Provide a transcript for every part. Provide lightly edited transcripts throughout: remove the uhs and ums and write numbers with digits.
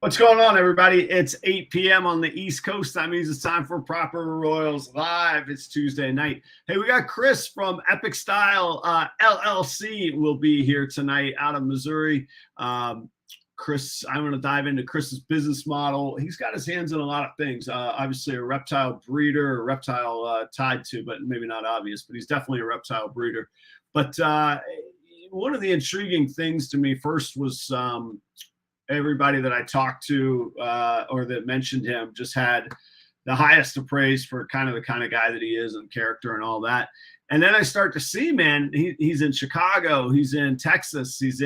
What's going on, everybody? It's 8 p.m. on the East Coast. That means it's time for Proper Royals Live. It's Tuesday night. Hey, we got Chris from EpicStyle LLC will be here tonight out of Missouri. Chris, I'm going to dive into Chris's business model. He's got his hands in a lot of things. Obviously, a reptile breeder, a reptile tied to, but maybe not obvious, but he's definitely a reptile breeder. But one of the intriguing things to me first was everybody that I talked to or that mentioned him just had the highest of praise for the kind of guy that he is and character and all that. And then I start to see, man, he's in Chicago, he's in Texas, he's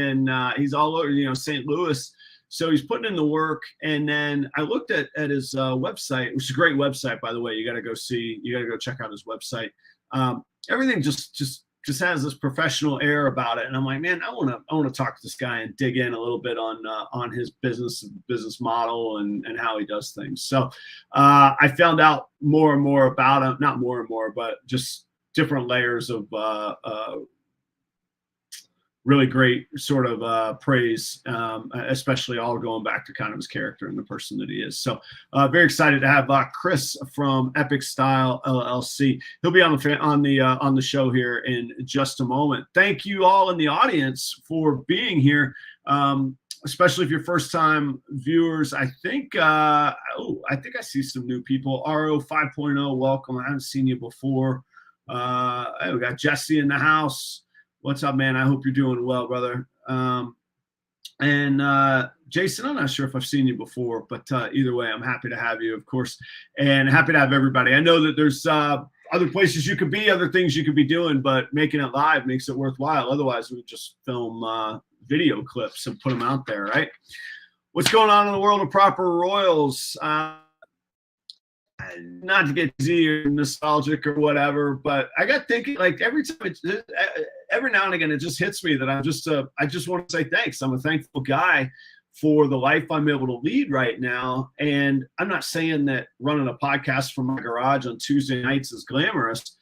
all over, St. Louis. So he's putting in the work. And then I looked at his website, which is a great website, by the way. You got to go check out his website. Everything just has this professional air about it. And I'm like, man, I want to talk to this guy and dig in a little bit on his business model and how he does things. So I found out more and more about him, not more and more, but just different layers of really great sort of praise, especially all going back to kind of his character and the person that he is. So very excited to have Chris from EpicStyle LLC. He'll be on the show here in just a moment. Thank you all in the audience for being here, especially if you're first time viewers. I think I see some new people. RO 5.0, welcome. I haven't seen you before. We got Jesse in the house. What's up, man? I hope you're doing well, brother. And Jason, I'm not sure if I've seen you before, but either way, I'm happy to have you, of course, and happy to have everybody. I know that there's other places you could be, other things you could be doing, but making it live makes it worthwhile. Otherwise, we would just film video clips and put them out there, right? What's going on in the world of Proper Royals? Not to get easy or nostalgic or whatever, but I got thinking, like, every now and again, it just hits me that I just want to say thanks. I'm a thankful guy for the life I'm able to lead right now. And I'm not saying that running a podcast from my garage on Tuesday nights is glamorous,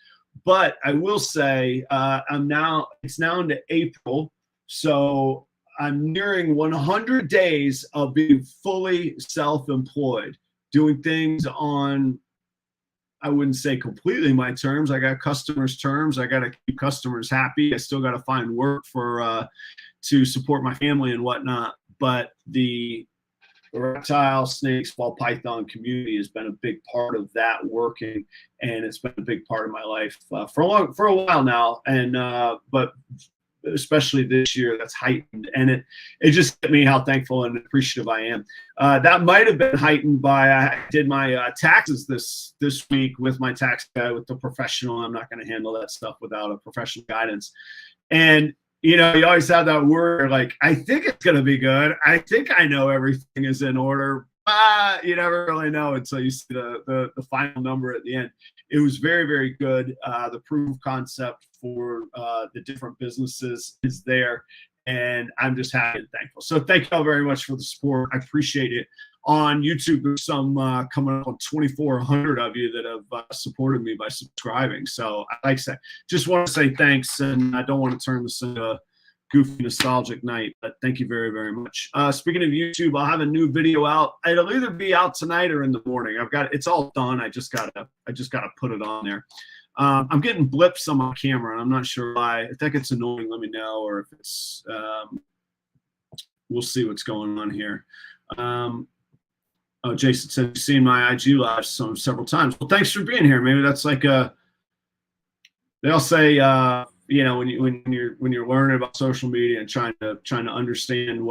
but I will say it's now into April. So I'm nearing 100 days of being fully self-employed, doing things on, I wouldn't say completely my terms. I got customers' terms. I got to keep customers happy. I still got to find work to support my family and whatnot. But the reptile, snakes, ball python community has been a big part of that working, and it's been a big part of my life for a while now. And but especially this year, that's heightened, and it just hit me how thankful and appreciative I am. That might have been heightened by I did my taxes this week with my tax guy, with the professional. I'm not going to handle that stuff without a professional guidance. And you always have that word like, I think it's going to be good. I think I know everything is in order. You never really know until you see the final number at the end. It was very, very good. The proof of concept for the different businesses is there, and I'm just happy and thankful. So thank you all very much for the support. I appreciate it. On YouTube, there's some coming up on 2,400 of you that have supported me by subscribing. So like I said, just want to say thanks, and I don't want to turn this into a goofy nostalgic night, but thank you very, very much. Speaking of YouTube, I'll have a new video out. It'll either be out tonight or in the morning. It's all done. I just gotta put it on there. I'm getting blips on my camera, and I'm not sure why. If that gets annoying, let me know, or if it's we'll see what's going on here. Oh, Jason said you've seen my IG live several times. Well, thanks for being here. Maybe that's like they'll say when you're learning about social media and trying to understand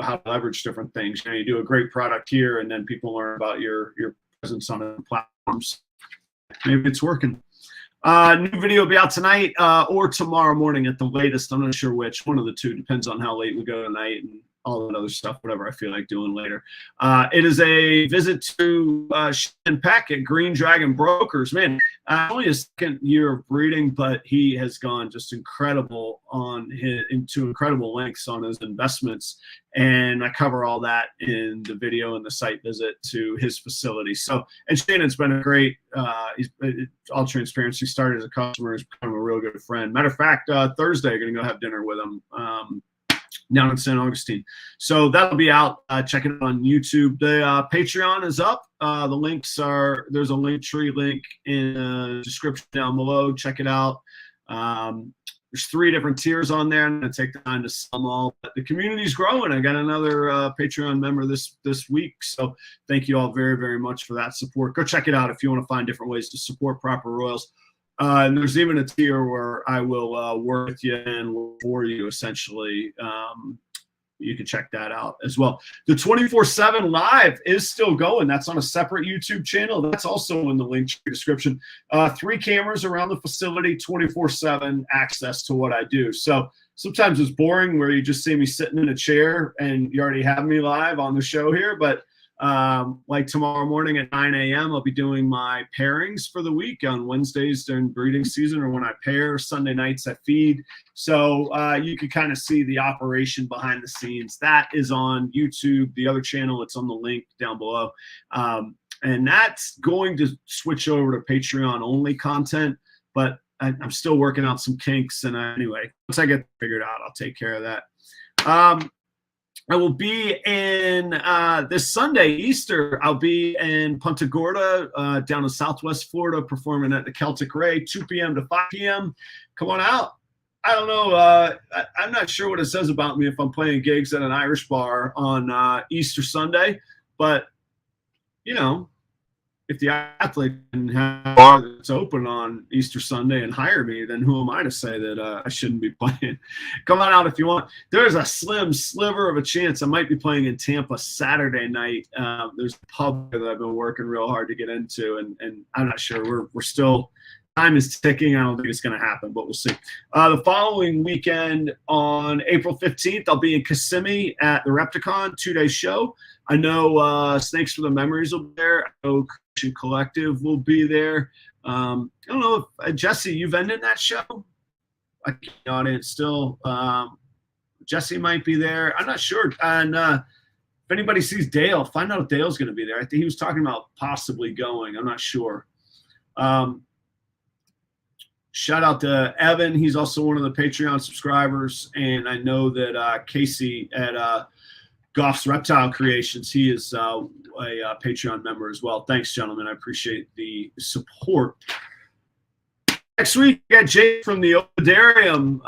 how to leverage different things. You do a great product here, and then people learn about your presence on the platforms. Maybe it's working. New video will be out tonight or tomorrow morning at the latest. I'm not sure which. One of the two. Depends on how late we go tonight and all that other stuff, whatever I feel like doing later. It is a visit to Shannon Peck at Green Dragon Brokers. Man, only his second year of breeding, but he has gone just incredible into incredible lengths on his investments. And I cover all that in the video and the site visit to his facility. So, and Shannon's been a great, all transparency, started as a customer, has become a real good friend. Matter of fact, Thursday, I'm going to go have dinner with him. down in St. Augustine. So that'll be out. Check it out on YouTube. The Patreon is up. The links are, there's a LinkTree link in the description down below. Check it out. There's 3 different tiers on there. I'm going to take the time to sell them all. But the community's growing. I got another Patreon member this week. So thank you all very, very much for that support. Go check it out if you want to find different ways to support Proper Royals. And there's even a tier where I will work with you and work for you, essentially. You can check that out as well. The 24/7 live is still going. That's on a separate YouTube channel. That's also in the link description. 3 cameras around the facility, 24/7 access to what I do. So sometimes it's boring where you just see me sitting in a chair and you already have me live on the show here. But like tomorrow morning at 9 a.m., I'll be doing my pairings for the week on Wednesdays during breeding season, or when I pair. Sunday nights I feed. So you can kind of see the operation behind the scenes. That is on YouTube. The other channel, it's on the link down below. And that's going to switch over to Patreon only content, but I'm still working out some kinks. And anyway, once I get figured out, I'll take care of that. I will be in this Sunday, Easter. I'll be in Punta Gorda down in Southwest Florida, performing at the Celtic Ray, 2 p.m. to 5 p.m. Come on out. I don't know. I'm not sure what it says about me if I'm playing gigs at an Irish bar on Easter Sunday, but, you know, if the athlete can have a bar that's open on Easter Sunday and hire me, then who am I to say that I shouldn't be playing? Come on out if you want. There's a slim sliver of a chance I might be playing in Tampa Saturday night. There's a pub that I've been working real hard to get into, and I'm not sure. We're still – time is ticking. I don't think it's going to happen, but we'll see. The following weekend on April 15th, I'll be in Kissimmee at the Repticon 2-day show. I know Snakes for the Memories will be there. I know Christian Collective will be there. I don't know if Jesse, you've ended that show. I can't the audience still. Jesse might be there. I'm not sure. And if anybody sees Dale, find out if Dale's going to be there. I think he was talking about possibly going. I'm not sure. Shout out to Evan. He's also one of the Patreon subscribers. And I know that Casey at Goff's Reptile Creations, he is a Patreon member as well. Thanks, gentlemen. I appreciate the support. Next week, we got Jake from the Opidarium,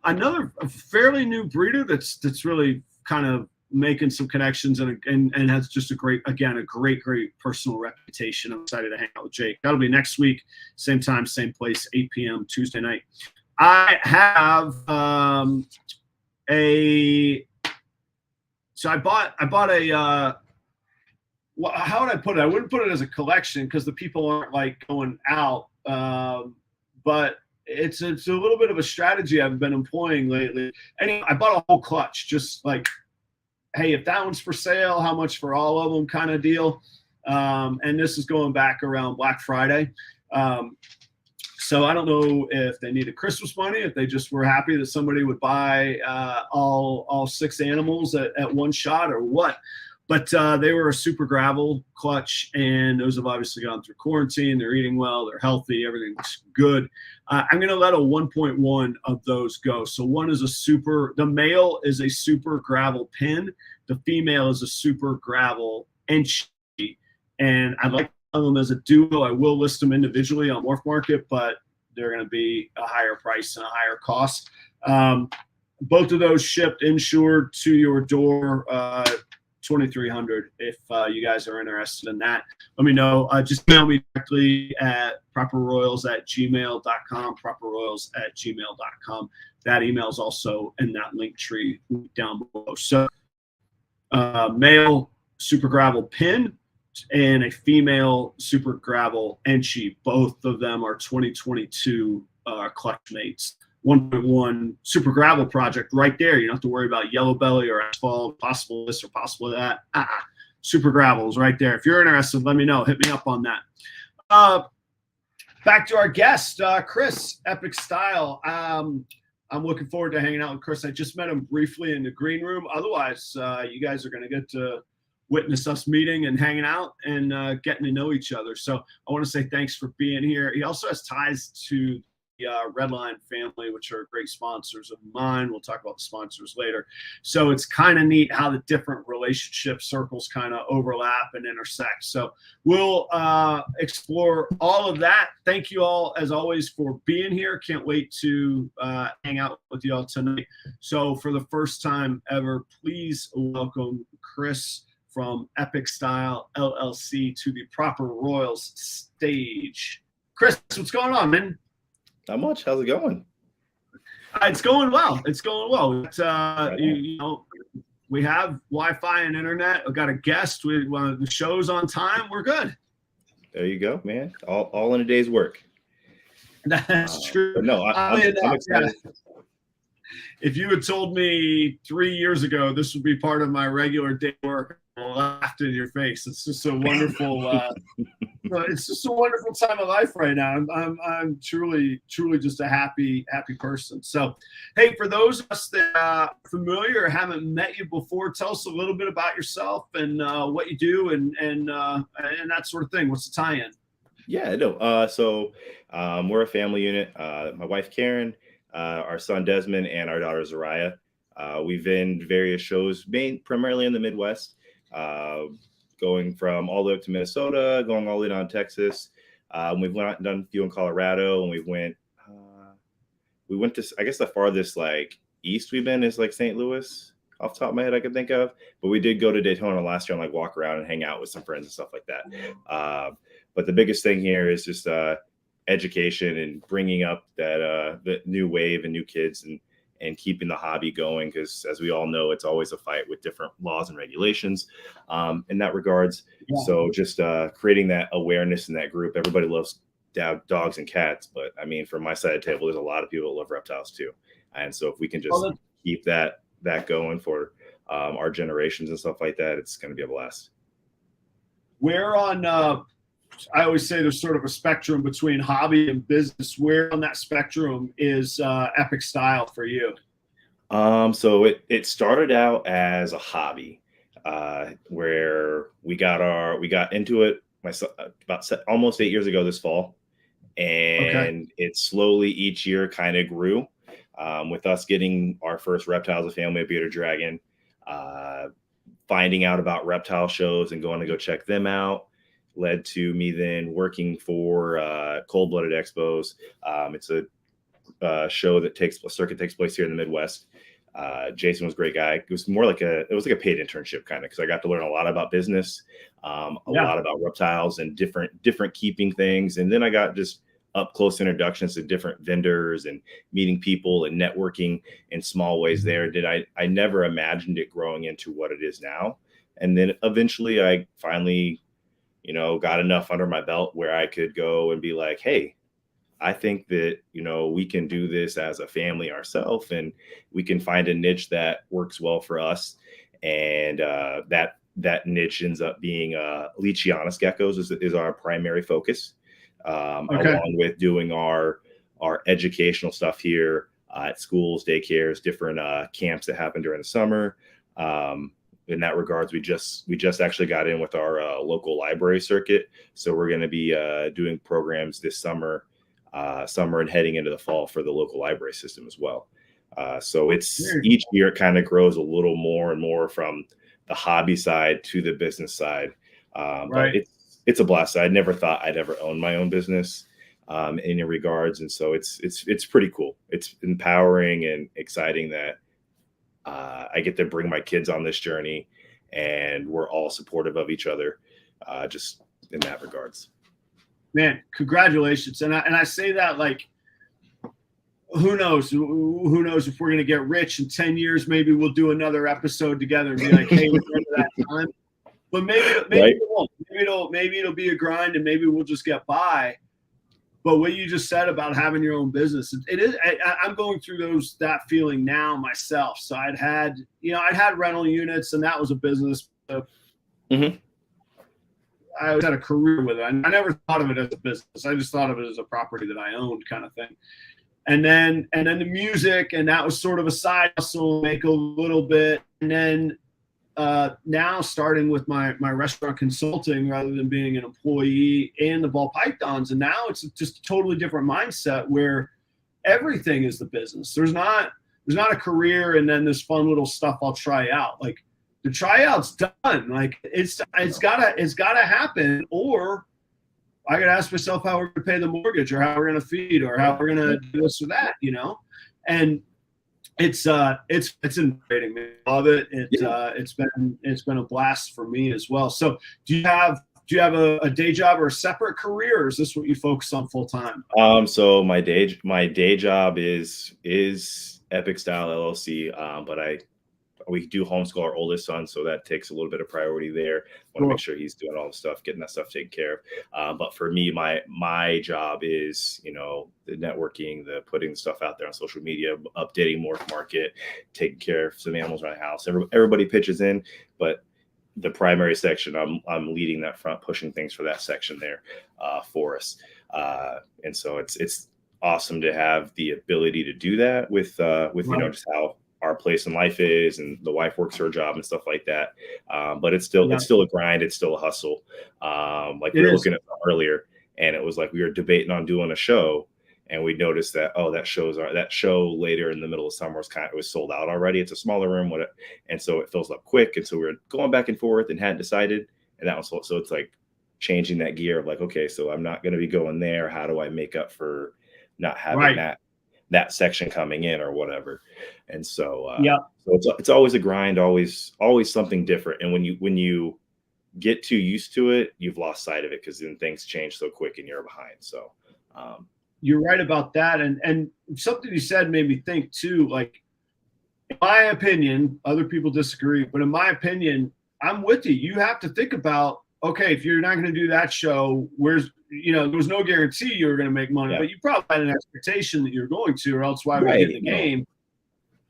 another fairly new breeder that's really kind of making some connections and has just a great personal reputation. I'm excited to hang out with Jake. That'll be next week, same time, same place, 8 p.m. Tuesday night. I have So I bought a, well, how would I put it? I wouldn't put it as a collection because the people aren't like going out, but it's a little bit of a strategy I've been employing lately. Anyway, I bought a whole clutch, just like, hey, if that one's for sale, how much for all of them kind of deal. And this is going back around Black Friday. So I don't know if they needed Christmas money, if they just were happy that somebody would buy all 6 animals at one shot or what. But they were a super gravel clutch, and those have obviously gone through quarantine. They're eating well. They're healthy. Everything's good. I'm going to let a 1.1 of those go. So one is the male is a super gravel pin. The female is a super gravel enchi. And I'd like them as a duo. I will list them individually on Morph Market, but they're going to be a higher price and a higher cost. Both of those shipped insured to your door, $2,300. If you guys are interested in that, let me know. Just email me directly at properroyals@gmail.com, properroyals@gmail.com. That email is also in that link tree down below. So male super gravel pin and a female super gravel enchi. Both of them are 2022 clutch mates. 1.1 super gravel project right there. You don't have to worry about yellow belly or asphalt, possible this or possible that. Super gravel is right there. If you're interested, let me know. Hit me up on that. Back to our guest, Chris, EpicStyle. I'm looking forward to hanging out with Chris. I just met him briefly in the green room. Otherwise, you guys are going to get to witness us meeting and hanging out and getting to know each other. So I want to say thanks for being here. He also has ties to REDLINE family, which are great sponsors of mine. We'll talk about the sponsors later. So it's kind of neat how the different relationship circles kind of overlap and intersect. So we'll explore all of that. Thank you all, as always, for being here. Can't wait to hang out with you all tonight. So for the first time ever, please welcome Chris from EpicStyle LLC to the Proper Royals stage. Chris, what's going on, man? Not much. How's it going? It's going well. It's going well. You know, we have Wi-Fi and internet. I've got a guest. The show's on time. We're good. There you go, man. All in a day's work. That's true. No, I'm excited. Yeah. If you had told me 3 years ago this would be part of my regular day work, I laughed in your face. It's just a wonderful. It's just a wonderful time of life right now. I'm truly just a happy person. So, hey, for those of us that are familiar or haven't met you before, tell us a little bit about yourself and what you do and that sort of thing. What's the tie-in? Yeah, no. So we're a family unit. My wife Karen, our son Desmond, and our daughter Zariah. We've been various shows, primarily in the Midwest. Going from all the way up to Minnesota, going all the way down to Texas. We've done a few in Colorado, and we went to, I guess the farthest like east we've been is like St. Louis, off the top of my head I could think of. But we did go to Daytona last year and like walk around and hang out with some friends and stuff like that. But the biggest thing here is just education and bringing up that the new wave and new kids and keeping the hobby going, because as we all know, it's always a fight with different laws and regulations in that regards. Yeah. So just creating that awareness in that group. Everybody loves dogs and cats, but I mean, from my side of the table, there's a lot of people that love reptiles too. And so if we can just keep that going for our generations and stuff like that, it's going to be a blast. We're on I always say there's sort of a spectrum between hobby and business. Where on that spectrum is EpicStyle for you? So it started out as a hobby, where we got into it about almost 8 years ago this fall, and it slowly each year kind of grew. With us getting our first reptile as a family, a bearded dragon, finding out about reptile shows and going to go check them out, led to me then working for Cold-Blooded Expos. It's a show that takes place here in the Midwest. Jason was a great guy. It was more like a paid internship kind of, because I got to learn a lot about business, a lot about reptiles and different keeping things. And then I got just up close introductions to different vendors and meeting people and networking in small ways there. I never imagined it growing into what it is now. And then eventually I finally, got enough under my belt where I could go and be like, hey, I think that, we can do this as a family ourselves, and we can find a niche that works well for us. And that niche ends up being Leachianus geckos is our primary focus, along with doing our educational stuff here at schools, daycares, different camps that happen during the summer. In that regards, we just actually got in with our local library circuit. So we're going to be doing programs this summer and heading into the fall for the local library system as well. So it's each year it kind of grows a little more and more from the hobby side to the business side. But it's a blast. I never thought I'd ever own my own business in any regards. And so it's pretty cool. It's empowering and exciting that I get to bring my kids on this journey, and we're all supportive of each other, just in that regards. Man, congratulations. And I say that like, who knows if we're going to get rich in 10 years, maybe we'll do another episode together and be like, hey, remember that time? But maybe it won't. Maybe it'll be a grind, and maybe we'll just get by. But what you just said about having your own business, it is. I'm going through that feeling now myself. So I'd had rental units, and that was a business. Mm-hmm. I always had a career with it. I never thought of it as a business. I just thought of it as a property that I owned, kind of thing. And then the music, and that was sort of a side hustle, make a little bit, and then. Now starting with my restaurant consulting rather than being an employee in the ball pythons. And now it's just a totally different mindset where everything is the business. There's not a career and then this fun little stuff I'll try out. Like the tryout's done. Like it's gotta happen, or I gotta ask myself how we're gonna pay the mortgage, or how we're gonna feed, or how we're gonna do this or that, you know? And it's inviting me. Love it. It's been a blast for me as well. So do you have a day job or a separate career, or is this what you focus on full time? So my day job is EpicStyle LLC, but we do homeschool our oldest son, so that takes a little bit of priority there. Want to make sure he's doing all the stuff, getting that stuff taken care of. But for me, my job is, you know, the networking, the putting stuff out there on social media, updating Morph Market, taking care of some animals around the house. Everybody pitches in, but the primary section, I'm leading that front, pushing things for that section there for us. And so it's awesome to have the ability to do that with you know, just how our place in life is, and the wife works her job and stuff like that. But it's still a grind. It's still a hustle. Like we were looking at earlier, and it was like we were debating on doing a show, and we noticed that, oh, that show later in the middle of summer was sold out already. It's a smaller room, and so it fills up quick. And so we were going back and forth and hadn't decided. And that was so it's like changing that gear of like, okay, so I'm not going to be going there. How do I make up for not having that section coming in or whatever? And so so it's always a grind, always something different. And when you get too used to it, you've lost sight of it, because then things change so quick and you're behind. So you're right about that. And something you said made me think too, like, in my opinion, other people disagree, but in my opinion, I'm with you. You have to think about, okay, if you're not going to do that show, there was no guarantee you were going to make money, but you probably had an expectation that you're going to, or else why would you get in the game?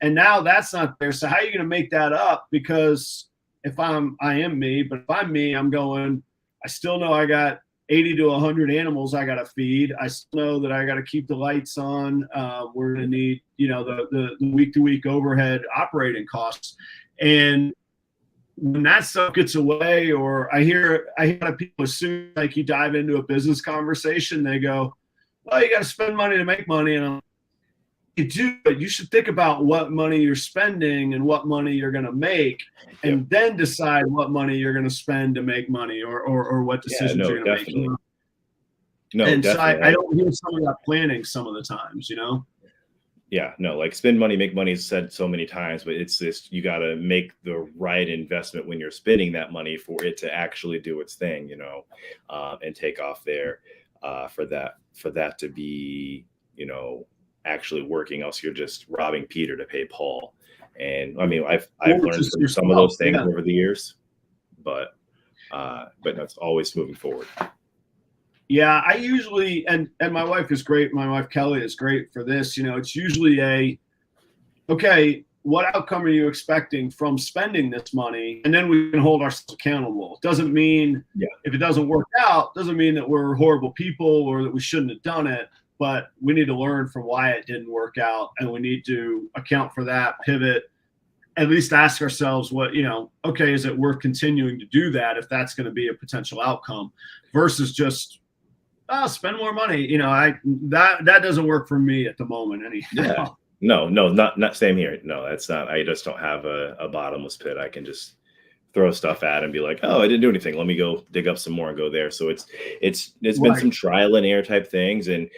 And now that's not there. So how are you going to make that up? Because if I am me, but if I'm me, I'm going, I still know I got 80 to 100 animals I got to feed. I still know that I got to keep the lights on. We're going to need, the week-to-week overhead operating costs. And when that stuff gets away, or I hear a lot of people, as soon as like you dive into a business conversation, they go, well, you got to spend money to make money. And I'm like, you do, but you should think about what money you're spending and what money you're going to make, and then decide what money you're going to spend to make money, or what decisions you're going to make. No, and definitely. So I don't hear some of that planning some of the times, Yeah, no, like spend money, make money is said so many times, but it's this, you got to make the right investment when you're spending that money for it to actually do its thing, and take off there for that to be, actually working. Else you're just robbing Peter to pay Paul. And I mean, I've learned from some of those things over the years, but that's always moving forward. Yeah, I usually, and my wife is great. My wife, Kelly, is great for this. It's usually okay, what outcome are you expecting from spending this money? And then we can hold ourselves accountable. It doesn't mean, if it doesn't work out, doesn't mean that we're horrible people or that we shouldn't have done it, but we need to learn from why it didn't work out. And we need to account for that, pivot, at least ask ourselves okay, is it worth continuing to do that if that's going to be a potential outcome, versus just, spend more money. That doesn't work for me at the moment anyhow. No, not same here. No, that's not. I just don't have a bottomless pit. I can just throw stuff at and be like, oh, I didn't do anything. Let me go dig up some more and go there. So it's been some trial and error type things, and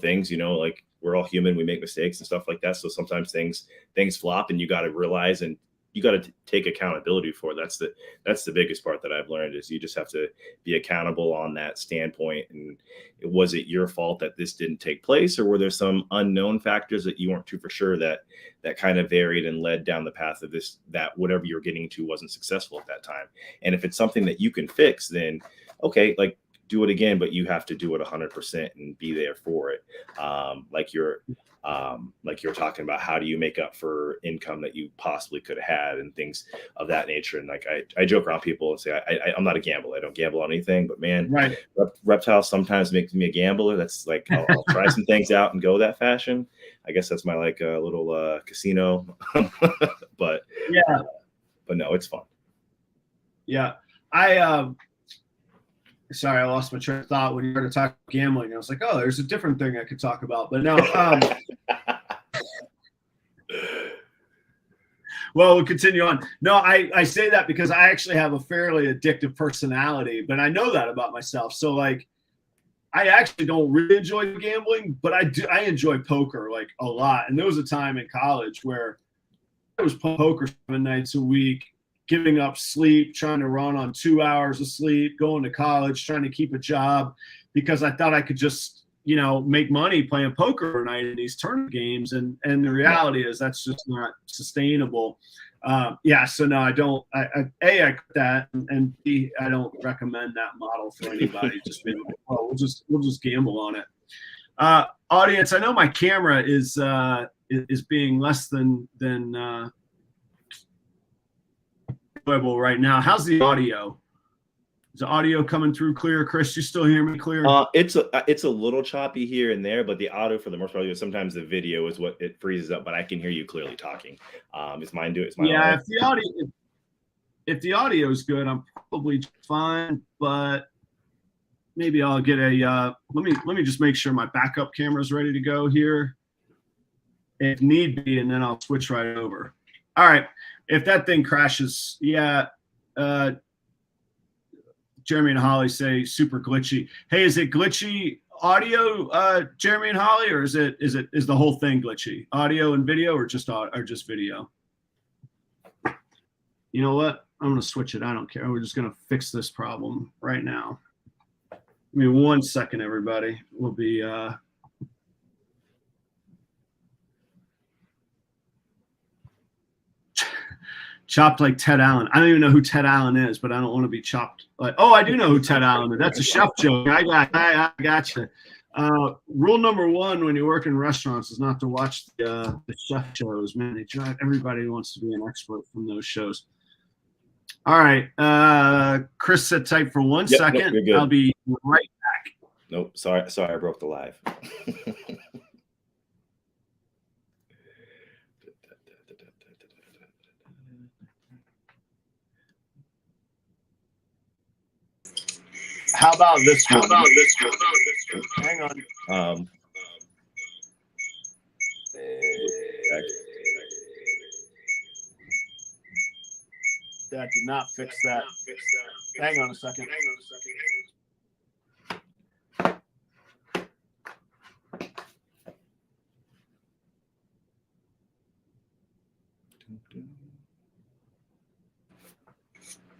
things. Like we're all human. We make mistakes and stuff like that. So sometimes things flop, and you got to realize and you got to take accountability for it. That's the biggest part that I've learned, is you just have to be accountable on that standpoint. And was it your fault that this didn't take place, or were there some unknown factors that you weren't too for sure that kind of varied and led down the path of this, that whatever you're getting to wasn't successful at that time? And if it's something that you can fix, then okay, like do it again, but you have to do it 100% and be there for it. Like you're talking about, how do you make up for income that you possibly could have had and things of that nature. And like I joke around people and say I'm not a gambler. I don't gamble on anything, but man, Reptile sometimes makes me a gambler. That's like I'll try some things out and go that fashion. I guess that's my like little casino. But no, it's fun. Yeah, sorry, I lost my train of thought when you started talking about gambling. I was like, oh, there's a different thing I could talk about, but no. Well, we'll continue on. No, I say that because I actually have a fairly addictive personality, but I know that about myself. So like, I actually don't really enjoy gambling, but I enjoy poker like a lot. And there was a time in college where I was playing poker 7 nights a week, giving up sleep, trying to run on 2 hours of sleep, going to college, trying to keep a job because I thought I could just, make money playing poker every night in these tournament games. And the reality is that's just not sustainable. So no, I don't. I quit that, and B, I don't recommend that model for anybody. Just being like, oh, we'll just gamble on it. Audience, I know my camera is being less than enjoyable right now. How's the audio? Is the audio coming through clear? Chris, you still hear me clear? It's a little choppy here and there, but the audio for the most part, sometimes the video is what it freezes up, but I can hear you clearly talking. Is mine do it? Yeah, if the audio is good, I'm probably fine, but maybe I'll get a let me just make sure my backup camera is ready to go here if need be, and then I'll switch right over. All right. If that thing crashes, Jeremy and Holly say super glitchy. Hey, is it glitchy audio, Jeremy and Holly, or is the whole thing glitchy? Audio and video, or just video? You know what? I'm gonna switch it. I don't care. We're just gonna fix this problem right now. Give me 1 second, everybody. We'll be chopped like Ted Allen. I don't even know who Ted Allen is, but I don't want to be chopped. Like, oh, I do know who Ted Allen is. That's a chef joke. I gotcha. Rule number 1 when you work in restaurants is not to watch the chef shows. Man, they drive everybody who wants to be an expert from those shows. All right. Chris, sit tight for 1 second. I'll be right back. Nope. Sorry, I broke the live. How about this one? Hang on. That did not fix that. Hang on a second.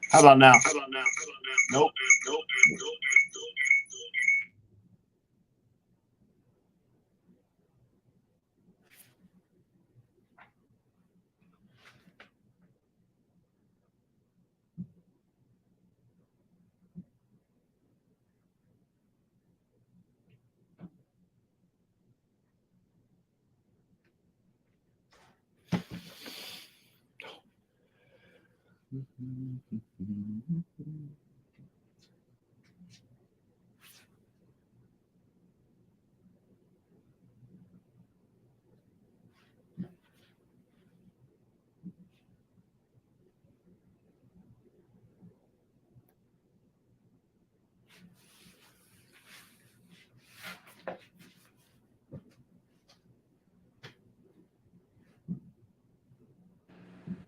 How about now? Nope.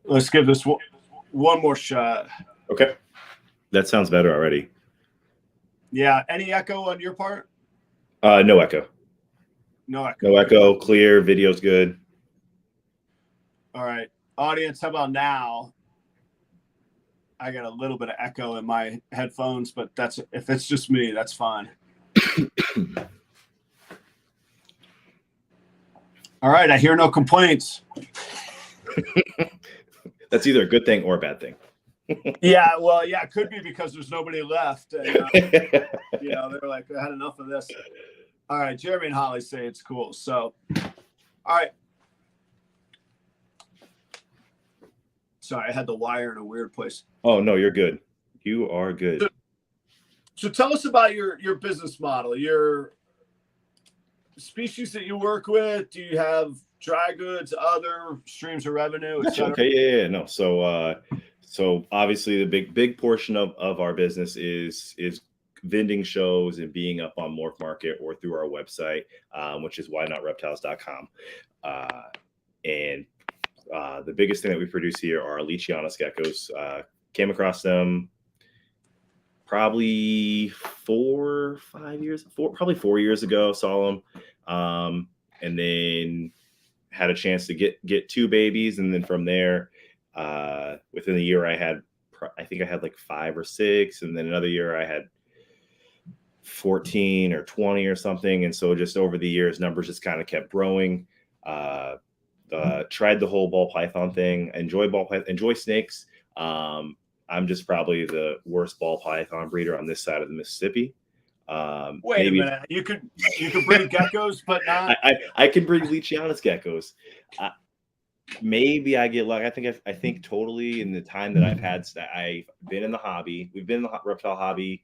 Let's give this one more shot. Okay. That sounds better already. Yeah. Any echo on your part? No echo. No echo. No echo. Clear. Video's good. All right. Audience, how about now? I got a little bit of echo in my headphones, but if it's just me, that's fine. All right. I hear no complaints. That's either a good thing or a bad thing. Yeah, well, yeah, it could be because there's nobody left. And, they're like, I had enough of this. All right, Jeremy and Holly say it's cool. So, all right. Sorry, I had the wire in a weird place. Oh, no, you're good. You are good. So tell us about your business model, your species that you work with. Do you have dry goods, other streams of revenue, et cetera? Okay, yeah. No. So obviously the big portion of our business is vending shows and being up on Morph Market or through our website, which is whynotreptiles.com. And the biggest thing that we produce here are Leachianus geckos. Came across them probably 4 years ago, saw them, and then had a chance to get 2 babies. And then from there, within a year, I think I had like 5 or 6. And then another year I had 14 or 20 or something. And so just over the years, numbers just kind of kept growing. Tried the whole ball python thing. Enjoy snakes. I'm just probably the worst ball python breeder on this side of the Mississippi. Wait a minute. You could breed geckos, but not. I can breed Leachianus geckos. Maybe I get lucky. I think totally in the time that I've been in the hobby. We've been in the reptile hobby.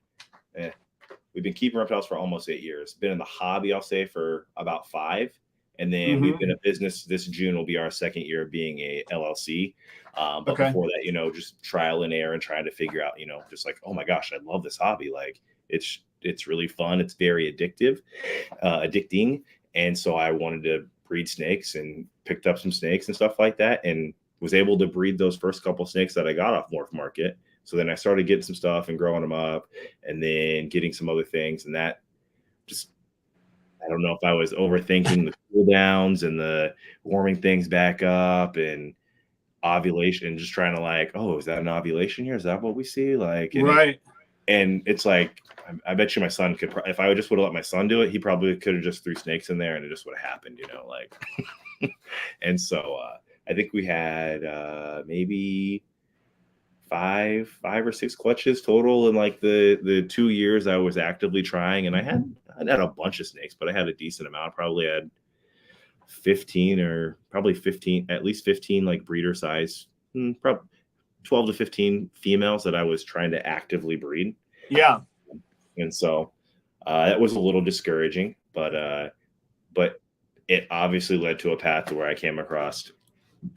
We've been keeping reptiles for almost 8 years. Been in the hobby, I'll say, for about 5. And then we've been a business. This June will be our 2nd year of being a LLC. But before that, just trial and error and trying to figure out, just like, oh my gosh, I love this hobby. Like it's really fun. It's very addicting. And so I wanted to breed snakes and picked up some snakes and stuff like that, and was able to breed those first couple snakes that I got off Morph Market. So then I started getting some stuff and growing them up, and then getting some other things. And that just, I don't know if I was overthinking the cool downs and the warming things back up and ovulation, just trying to like, oh, is that an ovulation here? Is that what we see? Like, right. And it's like, I bet you my son could, if I just would have let my son do it, he probably could have just threw snakes in there and it just would have happened, like. And so I think we had maybe five or 6 clutches total in like the 2 years I was actively trying. And I had a bunch of snakes, but I had a decent amount. Probably had 15 or probably 15, at least 15 like breeder size, probably 12 to 15 females that I was trying to actively breed. Yeah. And so that was a little discouraging, but it obviously led to a path to where I came across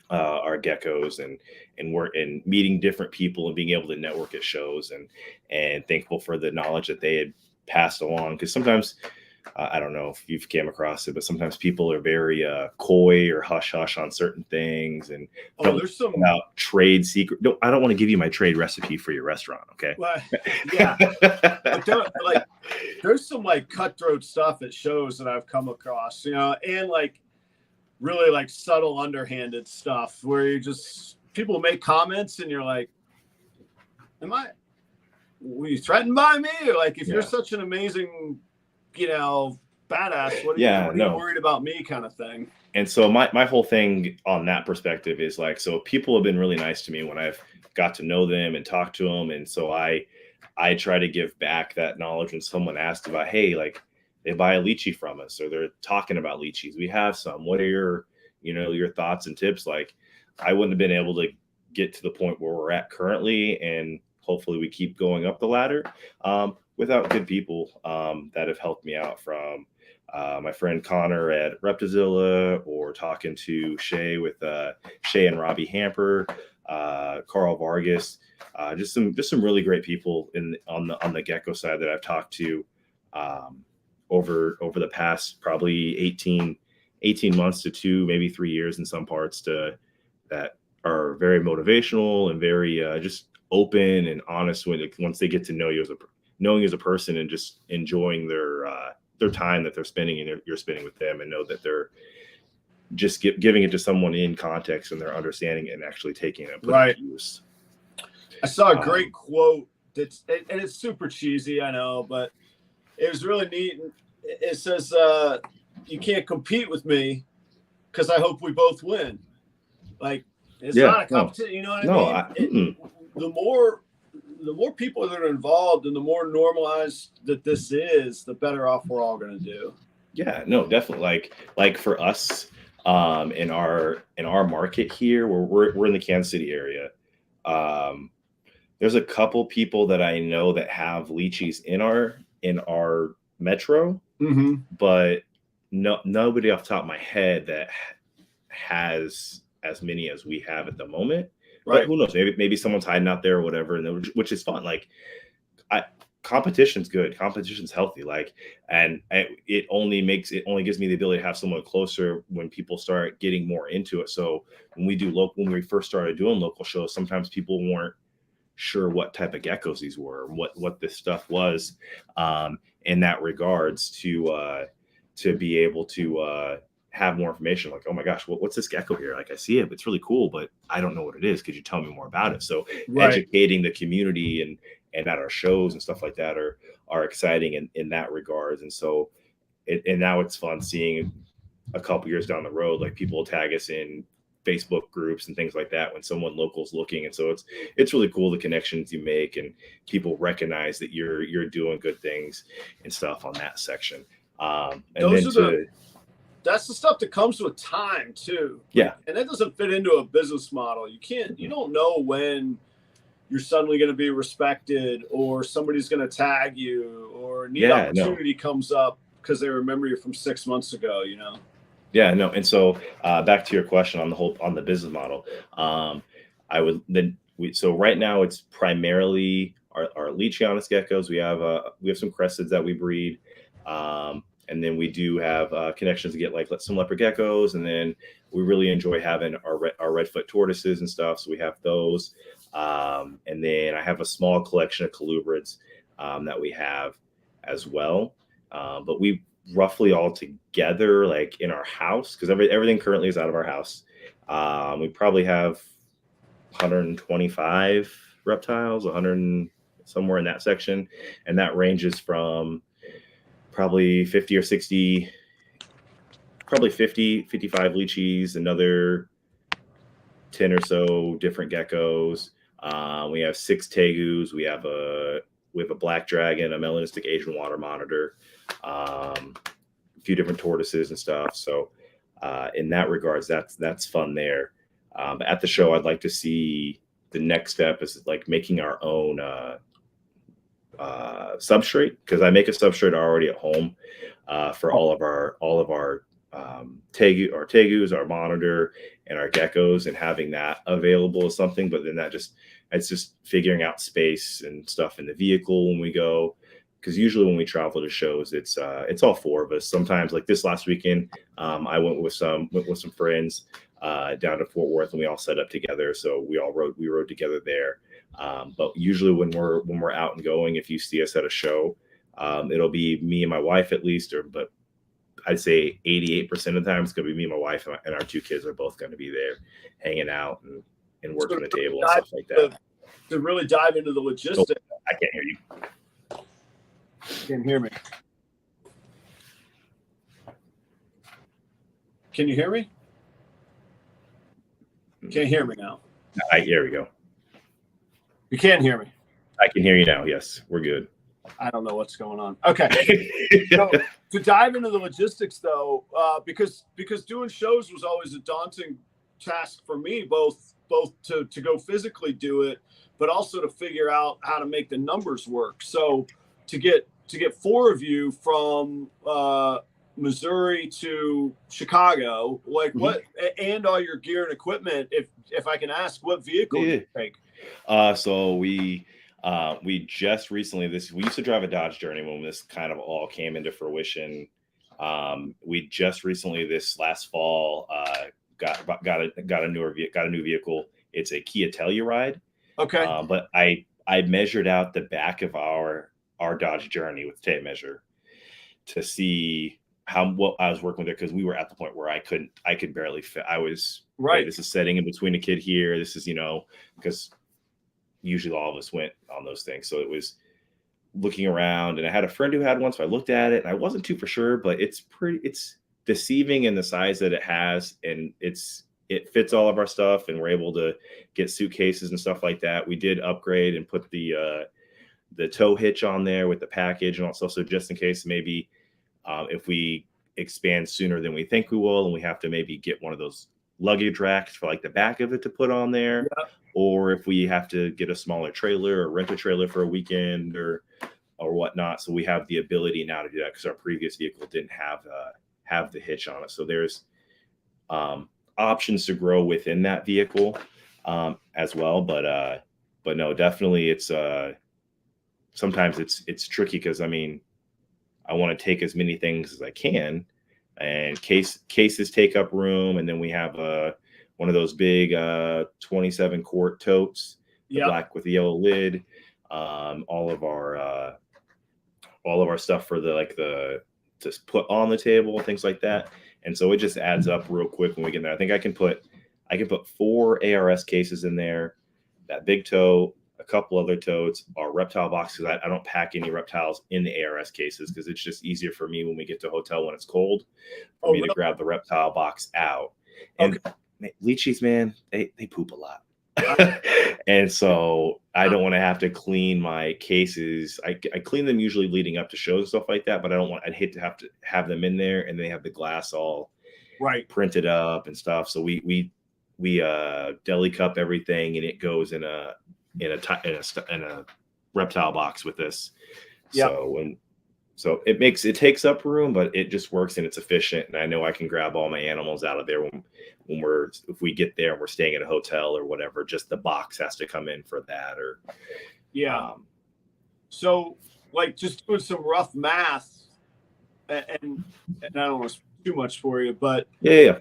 our geckos and meeting different people and being able to network at shows and thankful for the knowledge that they had passed along. Because sometimes, I don't know if you've came across it, but sometimes people are very coy or hush hush on certain things. And there's some about trade secret. No, I don't want to give you my trade recipe for your restaurant. Okay. Well, yeah. But there's some like cutthroat stuff at shows that I've come across, and like really like subtle underhanded stuff where people make comments and you're like, were you threatened by me? Or like, if you're such an amazing, badass, what are you worried about me kind of thing? And so my whole thing on that perspective is like, so people have been really nice to me when I've got to know them and talk to them. And so I try to give back that knowledge when someone asks about, hey, like they buy a lychee from us or they're talking about lychees. We have some. What are your thoughts and tips? Like I wouldn't have been able to get to the point where we're at currently. And hopefully we keep going up the ladder without good people that have helped me out, from my friend Connor at Reptilia, or talking to Shay and Robbie Hamper, Carl Vargas, just some really great people on the gecko side that I've talked to over the past probably 18 months to maybe 3 years in some parts, that are very motivational and very just open and honest once they get to know you knowing you as a person, and just enjoying their time that they're spending and you're spending with them, and know that they're just giving it to someone in context and they're understanding it and actually taking it and putting it to use. I saw a great quote and it's super cheesy, I know, but it was really neat. It says, you can't compete with me because I hope we both win. Like, it's not a competition, you know what I mean? The more people that are involved and the more normalized that this is, the better off we're all going to do. Yeah, no, definitely. Like for us, in our market here, we're in the Kansas City area. There's a couple people that I know that have lychees in our metro, but nobody off the top of my head that has as many as we have at the moment. Right. But who knows? Maybe someone's hiding out there or whatever, which is fun. Like, competition's good. Competition's healthy. Like, and it only gives me the ability to have someone closer when people start getting more into it. So when we first started doing local shows, sometimes people weren't sure what type of geckos these were, what this stuff was, in that regards to be able to have more information. Like, oh my gosh, what's this gecko here? Like, I see it, it's really cool, but I don't know what it is. Could you tell me more about it? So educating the community and at our shows and stuff like that are exciting in that regards. And so and now it's fun seeing a couple years down the road, like people tag us in Facebook groups and things like that when someone local's looking. And so it's really cool, the connections you make, and people recognize that you're doing good things and stuff on that section. That's the stuff that comes with time too. Yeah. And that doesn't fit into a business model. You don't know when you're suddenly going to be respected, or somebody's going to tag you, or a neat opportunity comes up because they remember you from 6 months ago, you know? Yeah, no. And so back to your question on the business model, so right now it's primarily our Leachianus geckos. We have some cresteds that we breed. And then we do have connections to get like some leopard geckos. And then we really enjoy having our redfoot tortoises and stuff. So we have those. And then I have a small collection of colubrids that we have as well. But we roughly all together, like in our house, because everything currently is out of our house. We probably have 125 reptiles, 100 somewhere in that section. And that ranges from probably 50 or 60, probably 50, 55 lychees, another 10 or so different geckos. We have 6 tegus. We have a black dragon, a melanistic Asian water monitor, a few different tortoises and stuff. So in that regards, that's fun there. But at the show, I'd like to see the next step is like making our own substrate, because I make a substrate already at home for all of our tegus, our monitor, and our geckos, and having that available is something. But then it's just figuring out space and stuff in the vehicle when we go, because usually when we travel to shows, it's all 4 of us. Sometimes, like this last weekend, I went with some friends down to Fort Worth, and we all set up together. So we rode together there. But usually when we're out and going, if you see us at a show, it'll be me and my wife at least, but I'd say 88% of the time it's going to be me and my wife, and our 2 kids are both going to be there hanging out and working the table and stuff like that. To really dive into the logistics. Oh, I can't hear you. Can't hear me. Can you hear me? Can't hear me now. There we go. You can't hear me. I can hear you now. Yes, we're good. I don't know what's going on. Okay. So, to dive into the logistics though, because doing shows was always a daunting task for me, both to go physically do it, but also to figure out how to make the numbers work. So to get 4 of you from Missouri to Chicago, like what, and all your gear and equipment, if I can ask, what vehicle do you take? So we just recently, we used to drive a Dodge Journey when this kind of all came into fruition. We just recently, this last fall, got a new vehicle. It's a Kia Telluride. Okay. But I measured out the back of our Dodge Journey with tape measure to see what I was working with it, because we were at the point where I could barely fit. I was right. Hey, this is setting in between a kid here. This is, because usually all of us went on those things. So it was looking around, and I had a friend who had one, so I looked at it and I wasn't too for sure, but it's deceiving in the size that it has, and it fits all of our stuff, and we're able to get suitcases and stuff like that. We did upgrade and put the tow hitch on there with the package and also, so just in case maybe if we expand sooner than we think we will, and we have to maybe get one of those luggage racks for like the back of it to put on there, or if we have to get a smaller trailer or rent a trailer for a weekend or whatnot. So we have the ability now to do that, because our previous vehicle didn't have the hitch on it. So there's options to grow within that vehicle as well. But no, definitely it's sometimes it's tricky because I mean, I want to take as many things as I can, and cases take up room, and then we have one of those big 27 quart totes, the black with the yellow lid, all of our stuff for the to put on the table, things like that. And so it just adds up real quick when we get there. I think I can put 4 ARS cases in there, that big tote, a couple other totes, our reptile boxes. I don't pack any reptiles in the ARS cases because it's just easier for me when we get to a hotel when it's cold for me to grab the reptile box out. And leechies, man, they poop a lot. And so I don't want to have to clean my cases. I clean them usually leading up to shows and stuff like that, but I'd hate to have them in there and they have the glass all printed up and stuff. So we deli cup everything, and it goes in a reptile box with this. So it takes up room, but it just works and it's efficient. And I know I can grab all my animals out of there if we get there and we're staying at a hotel or whatever. Just the box has to come in for that, or so like just doing some rough math, and I don't want to too much for you, but to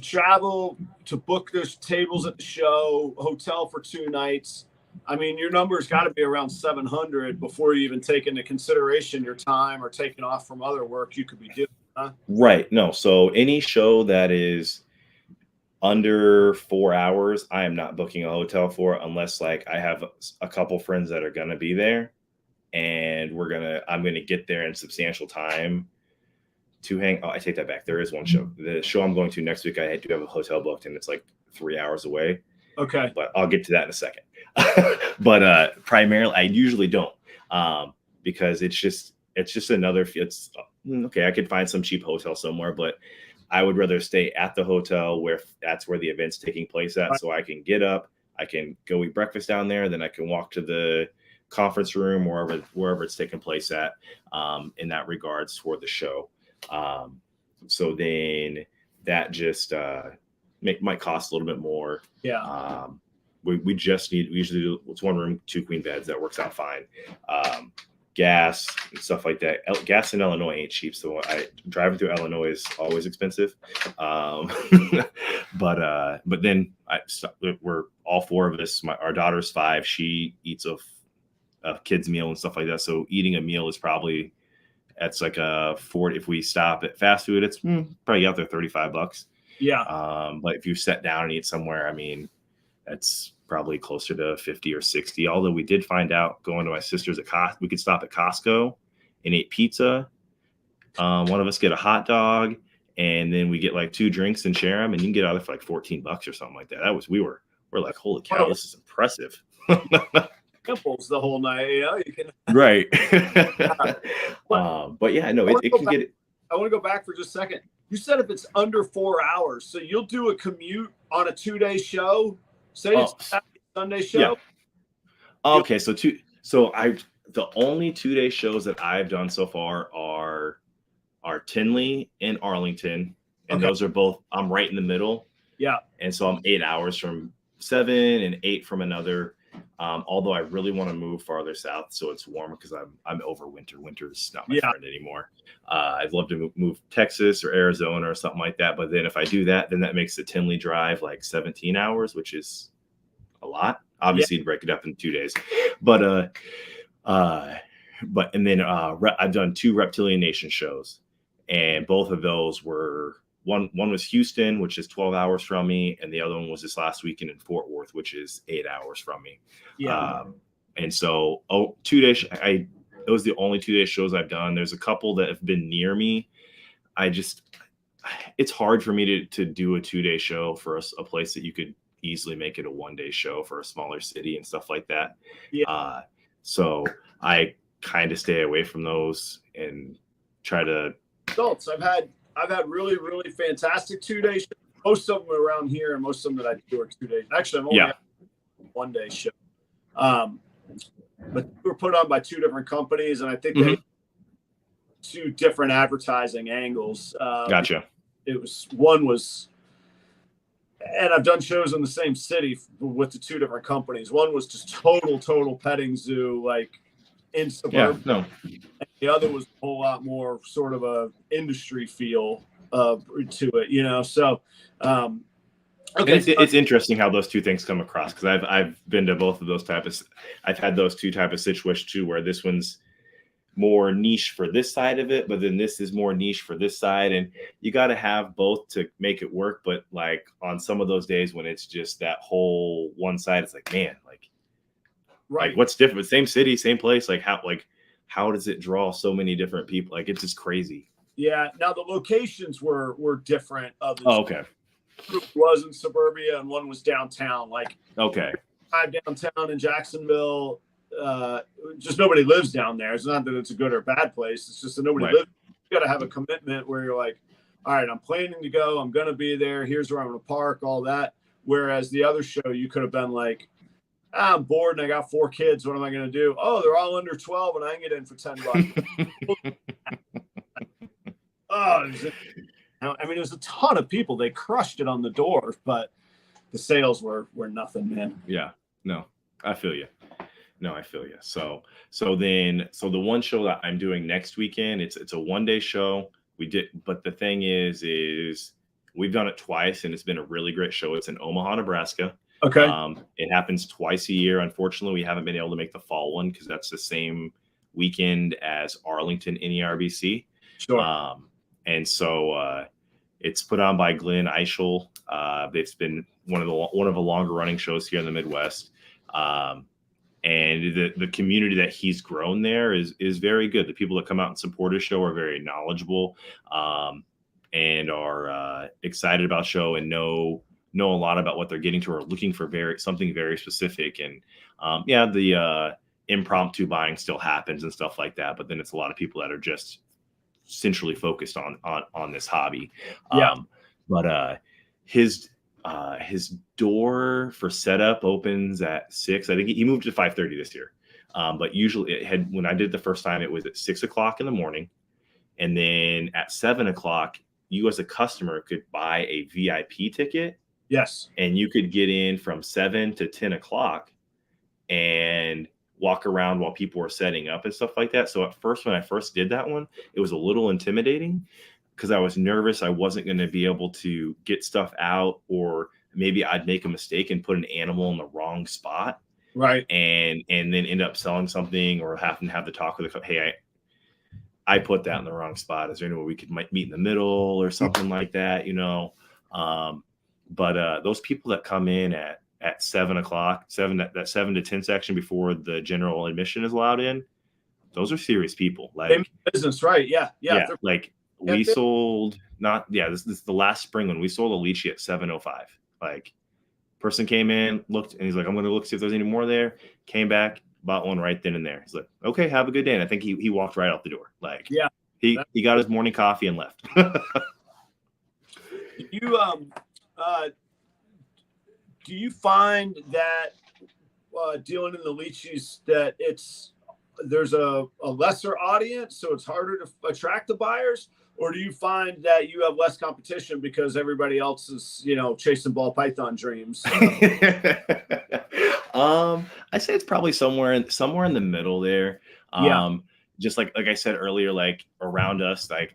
travel, to book those tables at the show, hotel for 2 nights, I mean, your number's got to be around 700 before you even take into consideration your time or taking off from other work you could be doing, huh? Right. No. So any show that is under 4 hours, I am not booking a hotel for, unless like I have a couple friends that are going to be there and I'm going to get there in substantial time to hang. Oh, I take that back. There is one show. The show I'm going to next week, I do have a hotel booked and it's like 3 hours away. Okay. But I'll get to that in a second. But primarily I usually don't, because it's just another, it's okay. I could find some cheap hotel somewhere, but I would rather stay at the hotel where that's where the event's taking place at. So I can get up, I can go eat breakfast down there. Then I can walk to the conference room, wherever it's taking place at, in that regards for the show. So then that just, might cost a little bit more. We usually do, it's 1 room, 2 queen beds. That works out fine. Gas and stuff like that. Gas in Illinois ain't cheap, so driving through Illinois is always expensive. But then we're all 4 of us. Our daughter's 5. She eats a kid's meal and stuff like that. So eating a meal is probably, that's like a 40. If we stop at fast food, it's probably out there $35. But if you sit down and eat somewhere, I mean, that's probably closer to 50 or 60. Although we did find out going to my sister's we could stop at Costco and eat pizza. One of us get a hot dog, and then we get like 2 drinks and share them, and you can get out of there for like $14 or something like that. We're like, holy cow, this is impressive. Pimples the whole night, you can. Right. But yeah, no, it can get it. I want to go back for just a second. You said if it's under 4 hours, so you'll do a commute on a 2-day show. Say it's Saturday, Sunday show. Okay, so the only 2-day shows that I've done so far are Tinley and Arlington, and those are both. I'm right in the middle. And so I'm 8 hours from 7 and 8 from another. Although I really want to move farther south so it's warmer, because I'm over winter. Winter's not my friend anymore. I'd love to move Texas or Arizona or something like that. But then if I do that, then that makes the Tinley drive like 17 hours, which is a lot. Obviously, to break it up in 2 days. But and then I've done 2 Reptilian Nation shows, and both of those were one was Houston, which is 12 hours from me, and the other one was this last weekend in Fort Worth, which is 8 hours from me. And so 2 days. Those are the only 2-day shows I've done. There's a couple that have been near me. It's hard for me to do a 2-day show for a place that you could easily make it a 1-day show for a smaller city and stuff like that. So I kind of stay away from those and try to. Adults, I've had really, really fantastic 2-day shows. Most of them are around here, and most of them that I do are 2 days. Actually, I'm only a 1-day show. But they were put on by 2 different companies, and I think they 2 different advertising angles. Gotcha. One was, and I've done shows in the same city with the 2 different companies. One was just total petting zoo, like in suburban. Yeah, no. And the other was a whole lot more sort of a industry feel to it, you know. So okay, it's interesting how those two things come across, because I've been to both of those types. I've had those two type of situations too, where this one's more niche for this side of it, but then this is more niche for this side, and you got to have both to make it work. But like on some of those days when it's just that whole one side, it's like, man, right. like what's different? Same city, same place. Like how does it draw so many different people? Like it's just crazy. Yeah. Now the locations were different. Oh, okay. Group was in suburbia and one was downtown. Like Okay. Downtown in Jacksonville. Just nobody lives down there. It's not that it's a good or bad place. It's just that nobody lives. You got to have a commitment where you're like, all right, I'm planning to go. I'm going to be there. Here's where I'm going to park, all that. Whereas the other show, you could have been like, I'm bored and I got 4 kids. What am I going to do? Oh, they're all under 12 and I can get in for $10. I mean, it was a ton of people. They crushed it on the door, but the sales were nothing, man. Yeah, no, I feel you. No, I feel you. So the one show that I'm doing next weekend, it's a 1-day show. But the thing is we've done it twice and it's been a really great show. It's in Omaha, Nebraska. Okay. It happens twice a year. Unfortunately, we haven't been able to make the fall one because that's the same weekend as Arlington NERBC. Sure. And so it's put on by Glenn Eichel. It's been one of the longer running shows here in the Midwest. And the community that he's grown there is very good. The people that come out and support his show are very knowledgeable, and are excited about show and know a lot about what they're getting to, or looking for something very specific. And the impromptu buying still happens and stuff like that. But then it's a lot of people that are just centrally focused on this hobby. Yeah. But his door for setup opens at 6. I think he moved to 5:30 this year. But usually when I did it the first time, it was at 6 o'clock in the morning. And then at 7 o'clock, you as a customer could buy a VIP ticket. Yes. And you could get in from 7 to 10 o'clock and walk around while people were setting up and stuff like that. So at first, when I first did that one, it was a little intimidating because I was nervous I wasn't going to be able to get stuff out, or maybe I'd make a mistake and put an animal in the wrong spot. Right. And then end up selling something, or have to talk with hey, I put that in the wrong spot. Is there any way we could meet in the middle or something like that, you know? But those people that come in at 7 o'clock, that 7 to 10 section before the general admission is allowed in, those are serious people. Like business, right? Yeah. Like we sold this is the last spring when we sold a lychee at 7:05. Like, person came in, looked, and he's like, I'm going to look see if there's any more there. Came back, bought one right then and there. He's like, okay, have a good day. And I think he walked right out the door. Like, yeah, he got his morning coffee and left. Do you find that dealing in the lychees that there's a lesser audience, so it's harder to attract the buyers? Or do you find that you have less competition because everybody else is, chasing ball python dreams? I say it's probably somewhere in the middle there. Just like I said earlier, like around us, like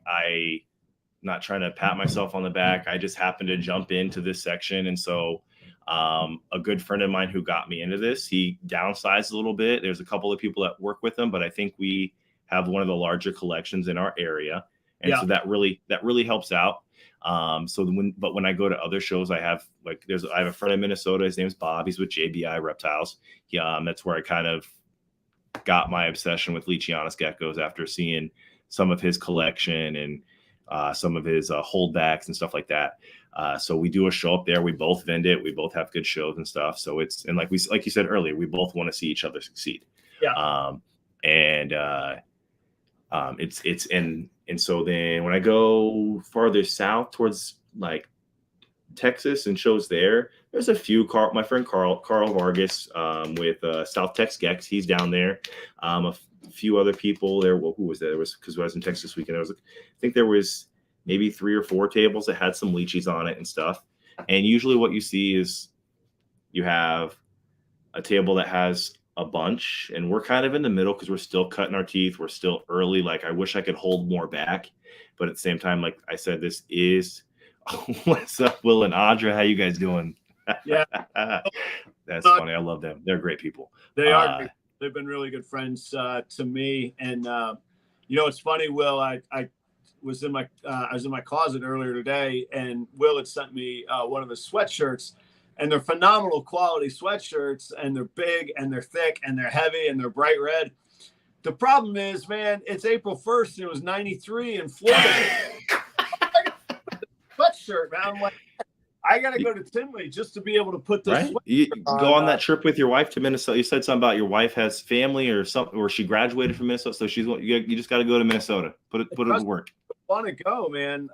not trying to pat myself on the back. I just happened to jump into this section. And so a good friend of mine who got me into this, he downsized a little bit. There's a couple of people that work with him, but I think we have one of the larger collections in our area. And so that really helps out. But when I go to other shows, I have a friend in Minnesota. His name's Bob. He's with JBI Reptiles. That's where I kind of got my obsession with Leachianus geckos after seeing some of his collection and some of his holdbacks and stuff like that. So we do a show up there. We both vend it. We both have good shows and stuff. So like you said earlier, we both want to see each other succeed. Yeah. And so then when I go farther south towards like Texas and shows there's a few. My friend Carl Vargas with South Tex Gex, he's down there. A few other people there. Well, who was there? There was, because I was in Texas this weekend. I think there was maybe 3 or 4 tables that had some lychees on it and stuff. And usually what you see is you have a table that has a bunch, and we're kind of in the middle because we're still cutting our teeth. We're still early. Like, I wish I could hold more back, but at the same time, like I said, this is what's up, Will and Audra? How you guys doing? Yeah, that's funny. I love them. They're great people. They are. They've been really good friends to me. And you know, it's funny, Will. I was in my closet earlier today, and Will had sent me one of his sweatshirts. And they're phenomenal quality sweatshirts, and they're big, and they're thick, and they're heavy, and they're bright red. The problem is, man, it's April 1st, and it was 93 in Florida. Sweatshirt, man. I'm like, I got to go to Tinley just to be able to put this. Right? You go on that trip with your wife to Minnesota. You said something about your wife has family or something, or she graduated from Minnesota, so you just got to go to Minnesota. Put it to work. I want to go, man.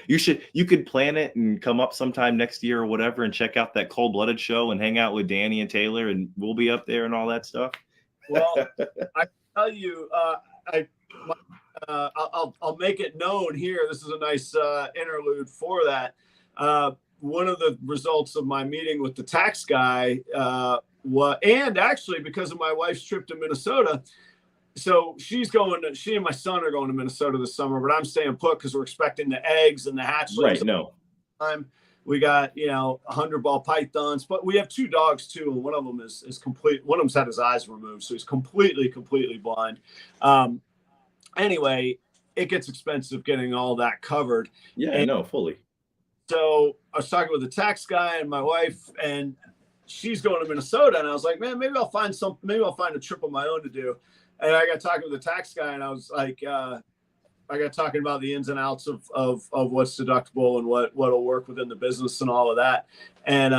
You could plan it and come up sometime next year or whatever and check out that Cold Blooded show and hang out with Danny and Taylor, and we'll be up there and all that stuff. Well, I tell you, I'll make it known here. This is a nice interlude for that. One of the results of my meeting with the tax guy, and actually because of my wife's trip to Minnesota. So she and my son are going to Minnesota this summer, but I'm staying put because we're expecting the eggs and the hatchlings. Right. No. We got, 100 ball pythons, but we have 2 dogs too. And one of them is complete. One of them's had his eyes removed. So he's completely blind. Anyway, it gets expensive getting all that covered. Yeah, I know fully. So I was talking with the tax guy and my wife, and she's going to Minnesota. And I was like, man, maybe I'll find a trip of my own to do. And I got talking with the tax guy, and I was like, I got talking about the ins and outs of what's deductible and what'll work within the business and all of that. And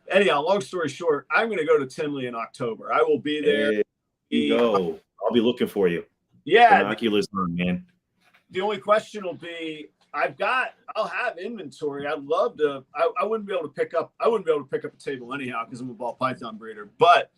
anyhow, long story short, I'm going to go to Tinley in October. I will be there. There you go. I'll be looking for you. Yeah. Binoculars on, man. The only question will be, I'll have inventory. I'd love to. I wouldn't be able to pick up a table anyhow because I'm a ball python breeder. But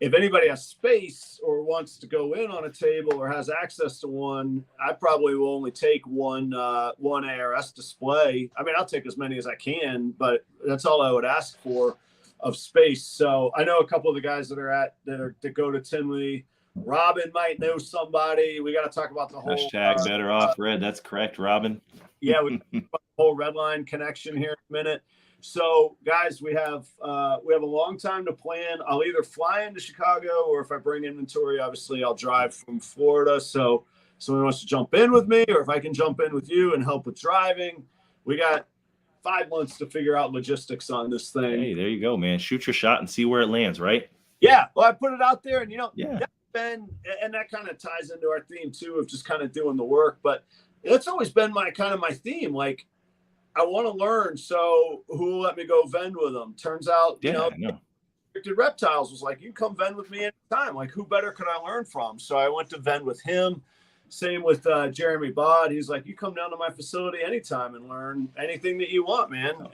if anybody has space or wants to go in on a table or has access to one, I probably will only take one ARS display. I mean, I'll take as many as I can, but that's all I would ask for of space. So I know a couple of the guys that go to Tinley. Robin might know somebody. We got to talk about the whole hashtag better off red. That's correct, Robin. Yeah, we the whole REDLINE connection here in a minute. So, guys, we have a long time to plan. I'll either fly into Chicago, or if I bring inventory, obviously I'll drive from Florida. So, someone wants to jump in with me, or if I can jump in with you and help with driving, we got 5 months to figure out logistics on this thing. Hey, there you go, man. Shoot your shot and see where it lands, right? Yeah. Well, I put it out there, and yeah. And that kind of ties into our theme too of just kind of doing the work. But it's always been my theme. Like, I want to learn, so who will let me go vend with them? Turns out, Restricted Reptiles was like, you come vend with me anytime. Like, who better could I learn from? So I went to vend with him. Same with Jeremy Bod. He's like, you come down to my facility anytime and learn anything that you want, man.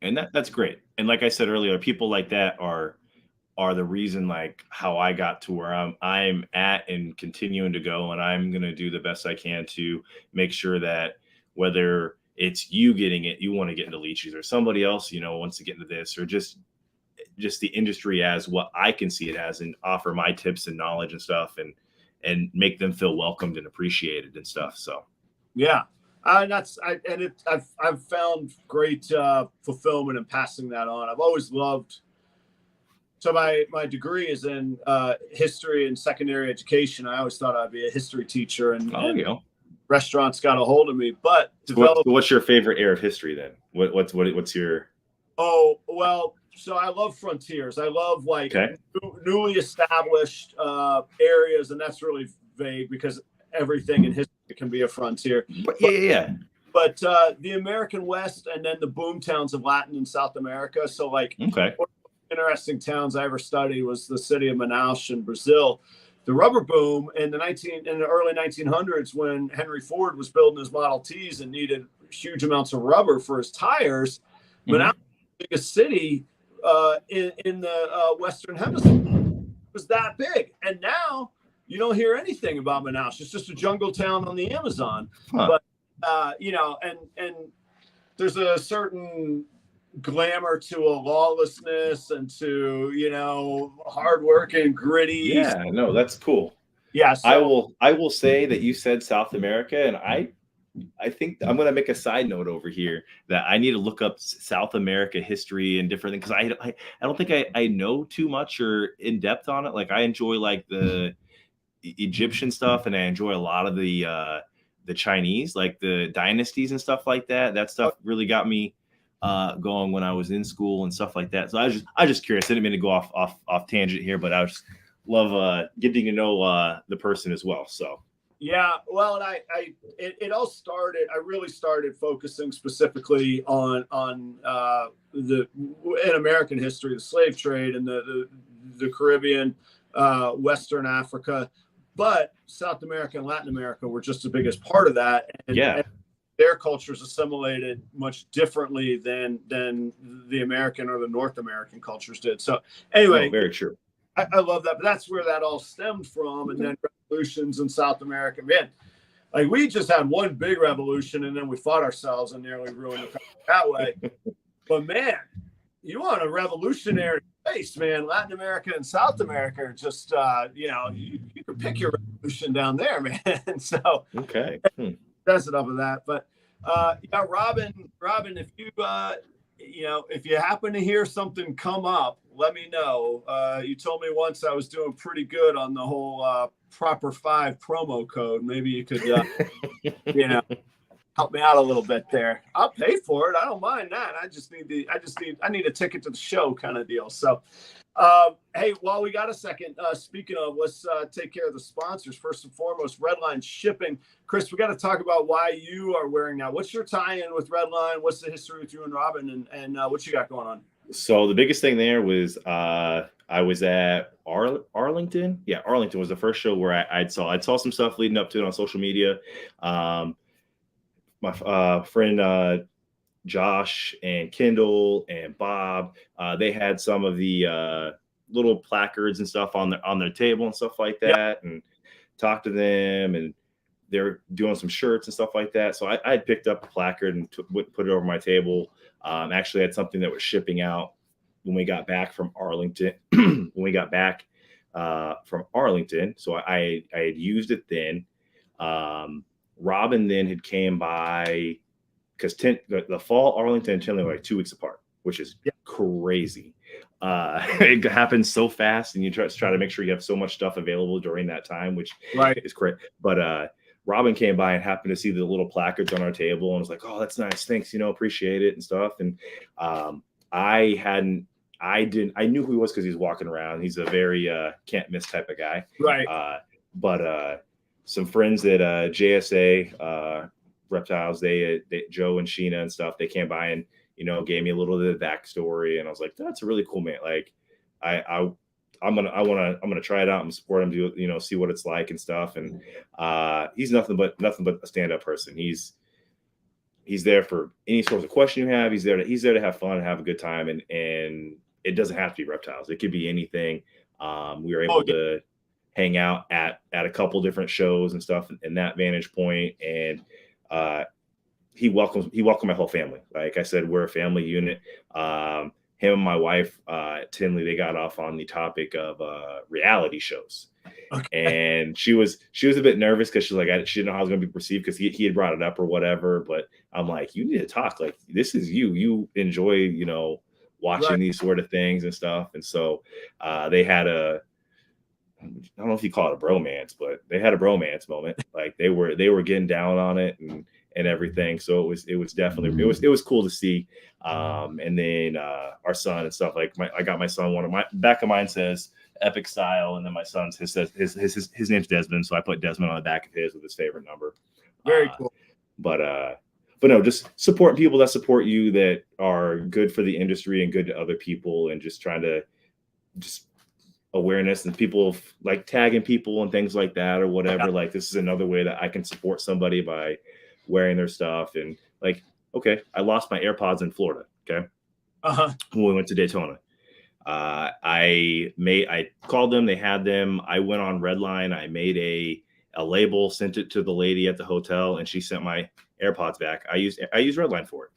And that's great. And like I said earlier, people like that are the reason, like, how I got to where I'm at and continuing to go. And I'm going to do the best I can to make sure that whether it's you getting it, you want to get into leeches, or somebody else, wants to get into this, or just the industry as what I can see it as, and offer my tips and knowledge and stuff, and make them feel welcomed and appreciated and stuff. So, yeah. I've found great fulfillment in passing that on. I've always loved. So my degree is in history and secondary education. I always thought I'd be a history teacher, and restaurants got a hold of me. But what's your favorite era of history then? What's your? Oh, well, so I love frontiers. I love newly established areas, and that's really vague because everything in history can be a frontier. Yeah. But the American West, and then the boom towns of Latin and South America. So interesting towns I ever studied was the city of Manaus in Brazil. The rubber boom in the early 1900s, when Henry Ford was building his Model Ts and needed huge amounts of rubber for his tires, Manaus, the biggest city in the Western Hemisphere, was that big. And now you don't hear anything about Manaus. It's just a jungle town on the Amazon. But and there's a certain glamour to a lawlessness and to, you know, hard work and gritty. Yeah, no, that's cool. Yeah. So I will say that you said South America, and I think I'm going to make a side note over here that I need to look up South America history and different things, because I don't think I know too much or in depth on it. Like I enjoy like the Egyptian stuff, and I enjoy a lot of the Chinese, like the dynasties and stuff like that. That stuff really got me going when I was in school and stuff like that. So I was just curious. I didn't mean to go off tangent here, but I just love getting to know the person as well. So. Yeah, well, and it all started. I really started focusing specifically on in American history, the slave trade and the Caribbean, Western Africa, but South America and Latin America were just the biggest part of that. And their cultures assimilated much differently than the American or the North American cultures did. So anyway, very true. I love that, but that's where that all stemmed from. And then revolutions in South America, man, like we just had one big revolution and then we fought ourselves and nearly ruined the country that way. But man, you want a revolutionary place, man. Latin America and South America are just, you know, you can pick your revolution down there, man. So okay, that's enough of that. But yeah, Robin, if you you know, if you happen to hear something come up, let me know. You told me once I was doing pretty good on the whole Proper 5 promo code. Maybe you could, you know, help me out a little bit there. I'll pay for it. I don't mind that. I need a ticket to the show kind of deal. So, hey, while we got a second, speaking of, let's take care of the sponsors. First and foremost, REDLINE Shipping. Chris, we got to talk about why you are wearing that. What's your tie-in with REDLINE? What's the history with you and Robin, and what you got going on? So the biggest thing there was I was at Arlington. Yeah, Arlington was the first show where I saw some stuff leading up to it on social media. My friend Josh and Kendall and Bob, they had some of the little placards and stuff on their table and stuff like that, and talked to them, and they're doing some shirts and stuff like that. So I had picked up a placard and put it over my table. Actually had something that was shipping out when we got back from Arlington. So I had used it then. Robin then had came by, because the fall Arlington and Tinley were like 2 weeks apart, which is crazy. It happens so fast, and you try to make sure you have so much stuff available during that time, which is great. But Robin came by and happened to see the little placards on our table and was like, "Oh, that's nice, thanks, appreciate it," and stuff. And I knew who he was because he's walking around. He's a very can't miss type of guy, right? But some friends at JSA Reptiles, they Joe and Sheena and stuff, they came by and gave me a little bit of backstory, and I was like, "That's a really cool, man. Like, I'm gonna try it out and support him, do see what it's like and stuff." And he's nothing but a stand-up person. He's there for any sort of question you have. He's there to have fun and have a good time, and it doesn't have to be reptiles. It could be anything. We were able to hang out at a couple different shows and stuff in that vantage point, and he welcomed my whole family. Like I said, we're a family unit. Him and my wife, Tinley, they got off on the topic of reality shows. Okay. And she was a bit nervous because she's like, she didn't know how it was going to be perceived because he had brought it up or whatever. But I'm like, you need to talk. Like, this is you enjoy, watching these sort of things and stuff. And so they had I don't know if you call it a bromance, but they had a bromance moment. Like they were getting down on it and everything. So it was definitely, it was cool to see. And then our son and stuff, like I got my son, one of my back of mine says EpicStyle, and then my son's his name's Desmond, so I put Desmond on the back of his with his favorite number. Very cool. But no, just supporting people that support you, that are good for the industry and good to other people, and just trying to awareness, and people like tagging people and things like that or whatever. Yeah. Like, this is another way that I can support somebody by wearing their stuff. And like, okay, I lost my AirPods in Florida. Okay. When we went to Daytona, I called them. They had them. I went on REDLINE. I made a label, sent it to the lady at the hotel, and she sent my AirPods back. I used REDLINE for it.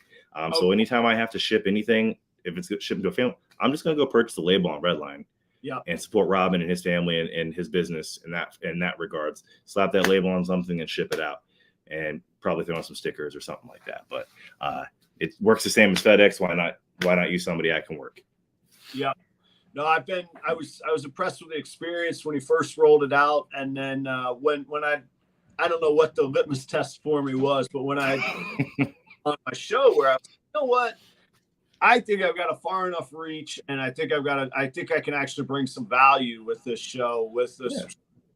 So anytime I have to ship anything, if it's shipped to a family, I'm just going to go purchase the label on Redline. Yeah. And support Robin and his family and his business in that regards. Slap that label on something and ship it out, and probably throw on some stickers or something like that. But it works the same as FedEx. Why not use somebody I can work? Yeah. No, I was impressed with the experience when he first rolled it out, and then when I don't know what the litmus test for me was, but when I on my show where I was, you know what, I think I've got a far enough reach, and I think I can actually bring some value with this show, with this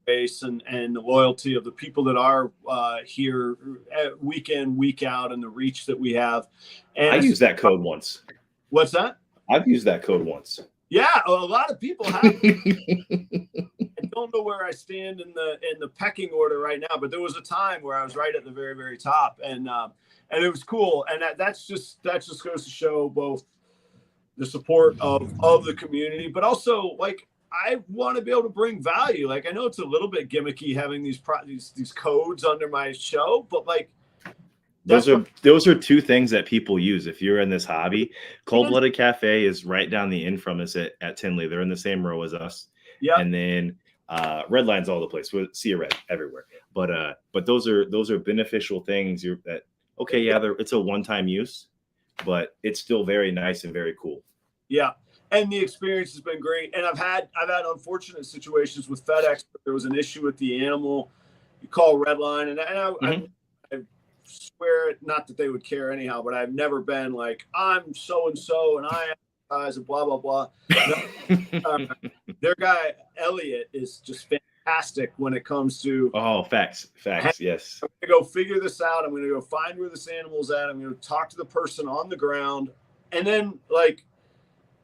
base and the loyalty of the people that are here week in, week out, and the reach that we have. And I used that code once. What's that? I've used that code once. Yeah, a lot of people have. I don't know where I stand in the pecking order right now, but there was a time where I was right at the very, very top, and it was cool. And that just goes to show both the support of the community, but also, like, I want to be able to bring value. Like, I know it's a little bit gimmicky having these codes under my show, but like, those are two things that people use if you're in this hobby. Cold Blooded Cafe is right down the end from us at Tinley. They're in the same row as us. Yeah. And then Redline's all the place. We'll see a red everywhere. But those are beneficial things. It's a one-time use, but it's still very nice and very cool. Yeah. And the experience has been great. And I've had unfortunate situations with FedEx. There was an issue with the animal. You call Redline, and I swear, not that they would care anyhow, but I've never been like, I'm so and so, and I advertise and blah blah blah. Their guy Elliot is just fantastic when it comes to facts. Yes, I'm gonna go figure this out. I'm gonna go find where this animal's at. I'm gonna talk to the person on the ground, and then, like,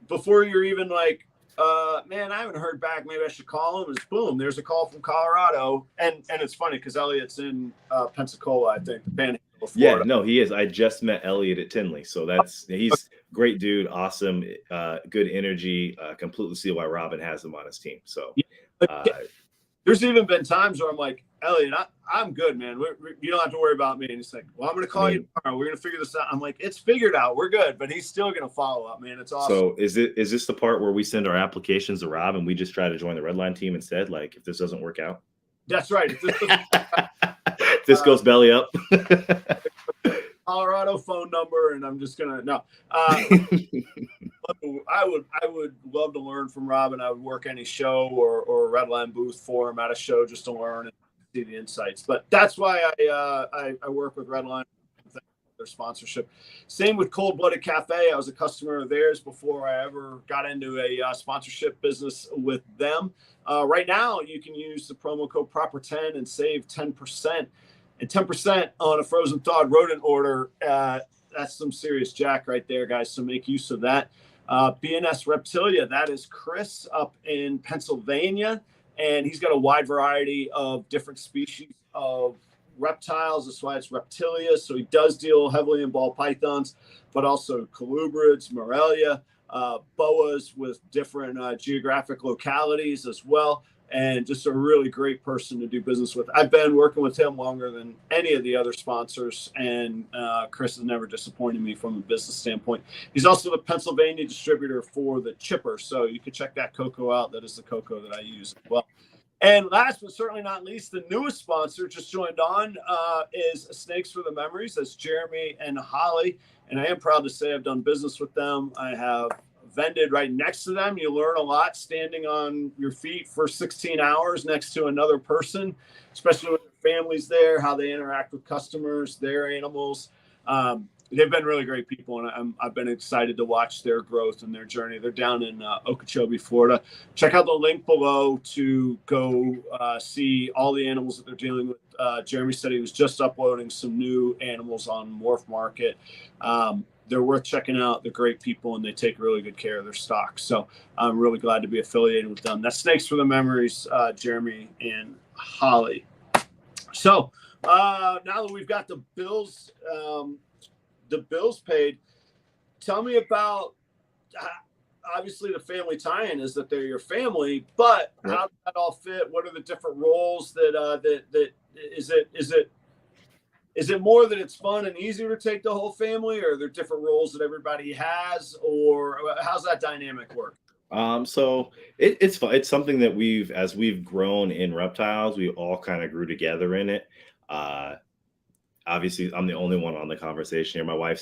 before you're even like, man, I haven't heard back, maybe I should call him. It's boom, there's a call from Colorado. And it's funny because Elliot's in Pensacola, I think, the Panhandle of Florida. Yeah, no, he is. I just met Elliot at Tinley. So he's great dude, awesome, good energy. Completely see why Robin has him on his team. So there's even been times where I'm like, Elliot, I'm good, man. You don't have to worry about me. And he's like, well, I'm going to call you tomorrow. We're going to figure this out. I'm like, it's figured out. We're good. But he's still going to follow up, man. It's awesome. So is this the part where we send our applications to Rob and we just try to join the Redline team instead? Like, if this doesn't work out? That's right. If this goes belly up. Colorado phone number, and I'm just going to, no. I would love to learn from Rob, and I would work any show or a Redline booth for him at a show just to learn and see the insights. But that's why I work with Redline, their sponsorship. Same with Cold Blooded Cafe. I was a customer of theirs before I ever got into a sponsorship business with them. Right now, you can use the promo code Proper10 and save 10%. And 10% on a frozen thawed rodent order. That's some serious jack right there, guys. So make use of that. BNS Reptilia, that is Chris up in Pennsylvania. And he's got a wide variety of different species of reptiles. That's why it's Reptilia. So he does deal heavily in ball pythons, but also colubrids, Morelia, boas with different geographic localities as well. And just a really great person to do business with. I've been working with him longer than any of the other sponsors, and Chris has never disappointed me from a business standpoint. He's also the Pennsylvania distributor for the chipper, so you can check that cocoa out. That is the cocoa that I use as well. And last but certainly not least, the newest sponsor just joined on is Snakes for the Memories. That's Jeremy and Holly, and I am proud to say I've done business with them. I have vended right next to them. You learn a lot standing on your feet for 16 hours next to another person, especially with their families there, how they interact with customers, their animals. They've been really great people, and I've been excited to watch their growth and their journey. They're down in Okeechobee, Florida. Check out the link below to go see all the animals that they're dealing with. Jeremy said he was just uploading some new animals on Morph Market. They're worth checking out. They're great people, and they take really good care of their stock. So I'm really glad to be affiliated with them. That's Snakes for the Memories, Jeremy and Holly. So now that we've got the bills paid, tell me about, obviously the family tie-in is that they're your family, but how does that all fit? What are the different roles that is it is it more that it's fun and easier to take the whole family, or are there different roles that everybody has, or how's that dynamic work? So it's fun. It's something that as we've grown in reptiles, we all kind of grew together in it. Obviously, I'm the only one on the conversation here. My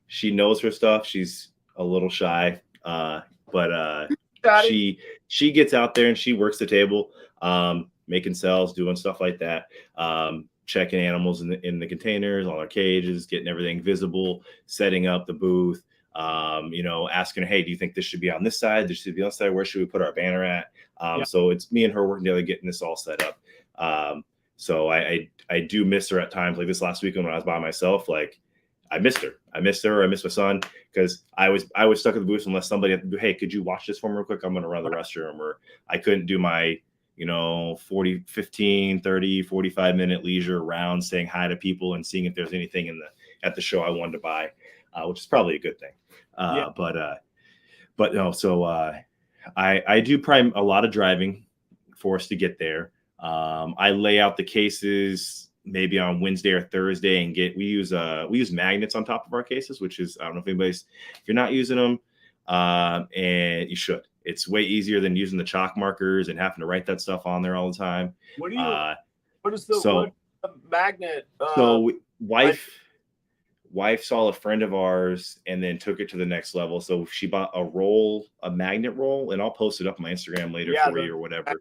she knows her stuff. She's a little shy, but she gets out there and she works the table, making cells, doing stuff like that, checking animals in the containers, all our cages, getting everything visible, setting up the booth. Asking her, hey, do you think this should be on this side? This should be on this side. Where should we put our banner at? So it's me and her working together, getting this all set up. So I do miss her at times. Like this last weekend when I was by myself, like I missed her. I missed my son, because I was stuck at the booth unless somebody had to, hey, could you watch this for me real quick? I'm going to run to the restroom. Or I couldn't do my 15, 30, 45-minute leisure around saying hi to people and seeing if there's anything at the show I wanted to buy, which is probably a good thing. But no, so I do probably a lot of driving for us to get there. I lay out the cases maybe on Wednesday or Thursday and we use magnets on top of our cases, which is, I don't know if you're not using them, and you should. It's way easier than using the chalk markers and having to write that stuff on there all the time. What is the magnet? Wife saw a friend of ours and then took it to the next level. So she bought a magnet roll, and I'll post it up on my Instagram later for you or whatever,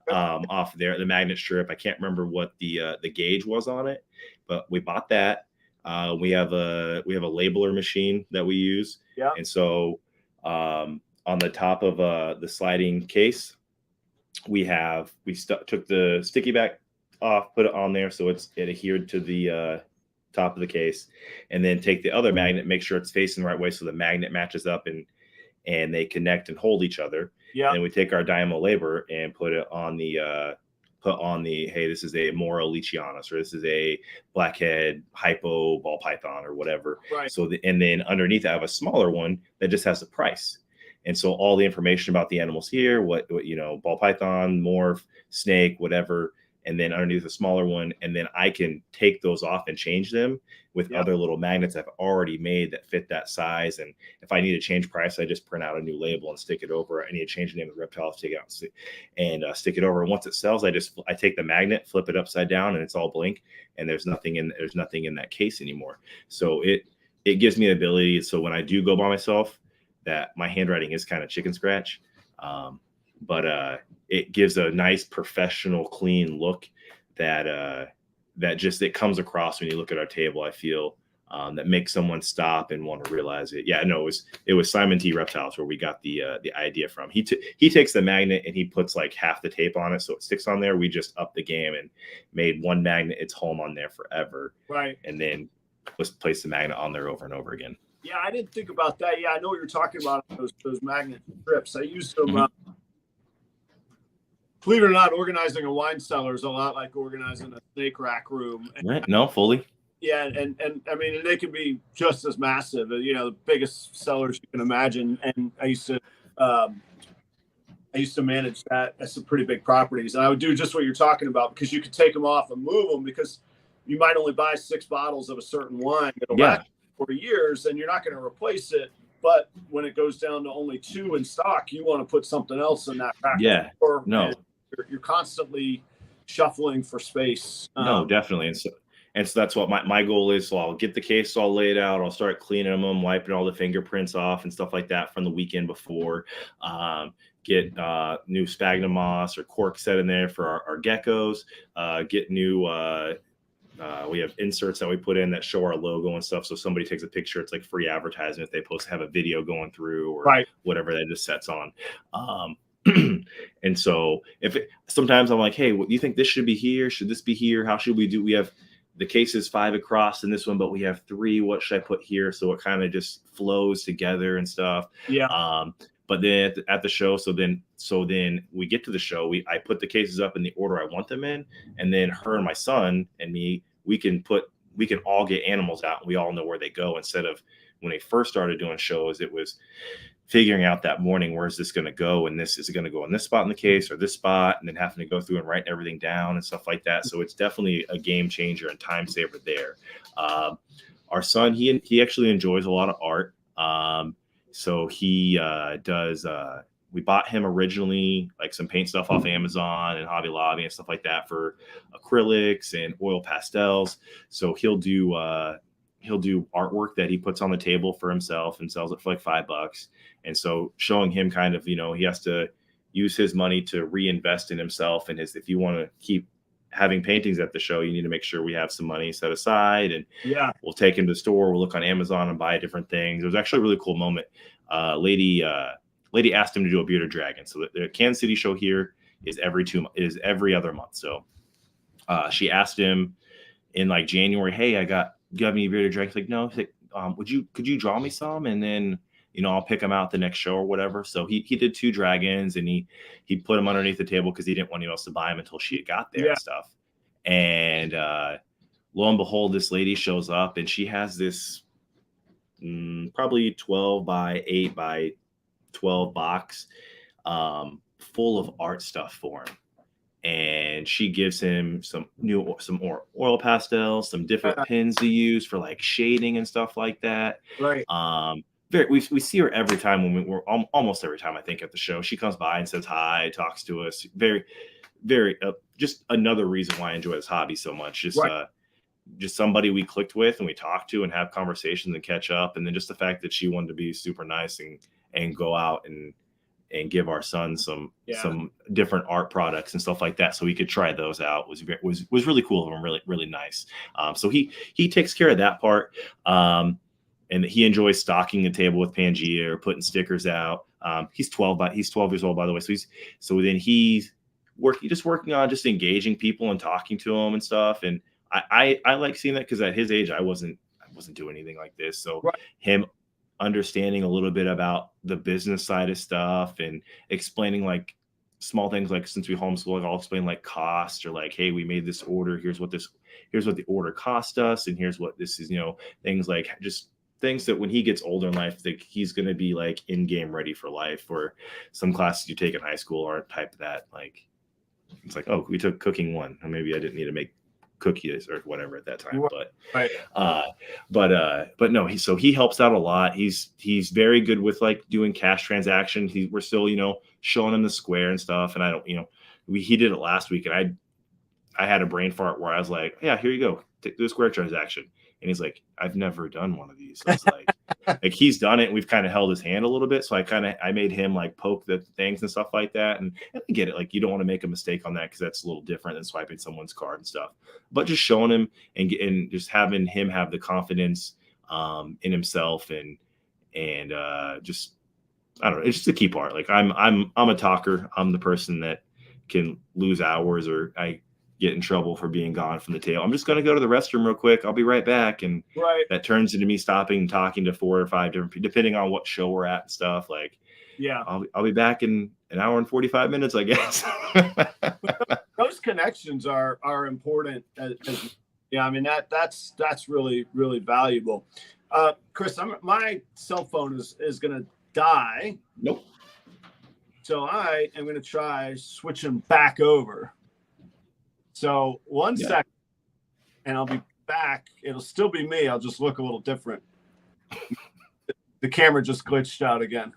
off there, the magnet strip. I can't remember what the gauge was on it, but we bought that. We have a labeler machine that we use. Yeah. And so, on the top of the sliding case, we took the sticky back off, put it on there so it adhered to the top of the case, and then take the other magnet, make sure it's facing the right way so the magnet matches up and they connect and hold each other. Yeah. And we take our Dymo labor and put it on the hey, this is a Mora Leachianus, or this is a blackhead hypo ball python or whatever. Right. So and then underneath I have a smaller one that just has the price. And so all the information about the animals here, what ball python, morph, snake, whatever, and then underneath a smaller one, and then I can take those off and change them with other little magnets I've already made that fit that size. And if I need to change price, I just print out a new label and stick it over. I need to change the name of the reptile, take it out and stick it over. And once it sells, I take the magnet, flip it upside down, and it's all blank, and there's nothing in that case anymore. So it gives me the ability. So when I do go by myself, that my handwriting is kind of chicken scratch. But it gives a nice professional, clean look that it comes across when you look at our table. I feel that makes someone stop and want to realize it. Yeah, no, it was Simon T. Reptiles where we got the idea from. He takes the magnet and he puts like half the tape on it so it sticks on there. We just upped the game and made one magnet its home on there forever. Right. And then just place the magnet on there over and over again. Yeah, I didn't think about that. Yeah, I know what you're talking about, those magnet strips. I used them. Believe it or not, organizing a wine cellar is a lot like organizing a snake rack room. Right. No, fully. Yeah, and I mean, they can be just as massive. The biggest cellars you can imagine. And I used to manage that at some pretty big properties, and I would do just what you're talking about, because you could take them off and move them, because you might only buy 6 bottles of a certain wine that'll last for years, and you're not going to replace it. But when it goes down to only 2 in stock, you want to put something else in that rack. Yeah. You're constantly shuffling for space. No, definitely. And so that's what my goal is. So I'll get the case all laid out. I'll start cleaning them, wiping all the fingerprints off and stuff like that from the weekend before. Get new sphagnum moss or cork set in there for our geckos. Get new. We have inserts that we put in that show our logo and stuff. So somebody takes a picture, it's like free advertisement. They have a video going through or whatever that just sets on. And so sometimes I'm like, hey, what do you think this should be here? Should this be here? How should we do? We have the cases 5 across in this one, but we have 3. What should I put here? So it kind of just flows together and stuff. Yeah. But then at the show, so then we get to the show, I put the cases up in the order I want them in, and then her and my son and me, we can all get animals out and we all know where they go, instead of when they first started doing shows, it was figuring out that morning, where's this going to go? And is it going to go in this spot in the case or this spot? And then having to go through and write everything down and stuff like that. So it's definitely a game changer and time saver there. Our son, he actually enjoys a lot of art. So he does, we bought him originally like some paint stuff off Amazon and Hobby Lobby and stuff like that for acrylics and oil pastels. So he'll do artwork that he puts on the table for himself and sells it for like $5. And so showing him kind of, he has to use his money to reinvest in himself. And if you want to keep having paintings at the show, you need to make sure we have some money set aside, and we'll take him to the store. We'll look on Amazon and buy different things. It was actually a really cool moment. Lady asked him to do a bearded dragon. So the Kansas City show here is every other month. So she asked him in like January, hey, you have any bearded dragons? Like, no. He's like, could you draw me some? And then, I'll pick them out the next show or whatever. So he did 2 dragons, and he put them underneath the table because he didn't want anyone else to buy them until she got there and stuff. And lo and behold, this lady shows up, and she has this probably 12 by 8 by 12 box full of art stuff for him. And she gives him some oil pastels, some different pins to use for like shading and stuff like that. Right. We see her every time when we're almost every time, I think, at the show. She comes by and says hi, talks to us. Very, very, just another reason why I enjoy this hobby so much. Just somebody we clicked with and we talk to and have conversations and catch up. And then just the fact that she wanted to be super nice and go out and give our son some different art products and stuff like that, so we could try those out was really cool and really, really nice. So he takes care of that part, and he enjoys stocking the table with Pangea or putting stickers out. He's 12 years old, by the way. So then he's working on just engaging people and talking to them and stuff. And I like seeing that, because at his age I wasn't doing anything like this. So him understanding a little bit about the business side of stuff and explaining like small things, like since we homeschool, like I'll explain like cost, or like, hey, we made this order, here's what the order cost us, and here's what this is, things like just things that when he gets older in life, like he's going to be like in game ready for life. Or some classes you take in high school aren't type that, like it's like, oh, we took cooking 1, and maybe I didn't need to make cookies or whatever at that time. But no, he helps out a lot. He's very good with like doing cash transactions. We're still, showing him the square and stuff. And I don't, he did it last week, and I had a brain fart where I was like, yeah, here you go, do a square transaction. And he's like, I've never done one of these. So it's like he's done it, and we've kind of held his hand a little bit. So I made him like poke the things and stuff like that. And I get it. Like, you don't want to make a mistake on that, because that's a little different than swiping someone's card and stuff. But just showing him and just having him have the confidence in himself and just, I don't know, it's just a key part. Like I'm a talker. I'm the person that can lose hours, or I get in trouble for being gone from the table. I'm just going to go to the restroom real quick. I'll be right back. And that turns into me stopping and talking to 4 or 5 different people, depending on what show we're at and stuff. Like, I'll be back in an hour and 45 minutes, I guess. Those connections are important. I mean, that's really, really valuable. Chris, my cell phone is going to die. Nope. So I am going to try switching back over. So 1 second, and I'll be back. It'll still be me. I'll just look a little different. The camera just glitched out again.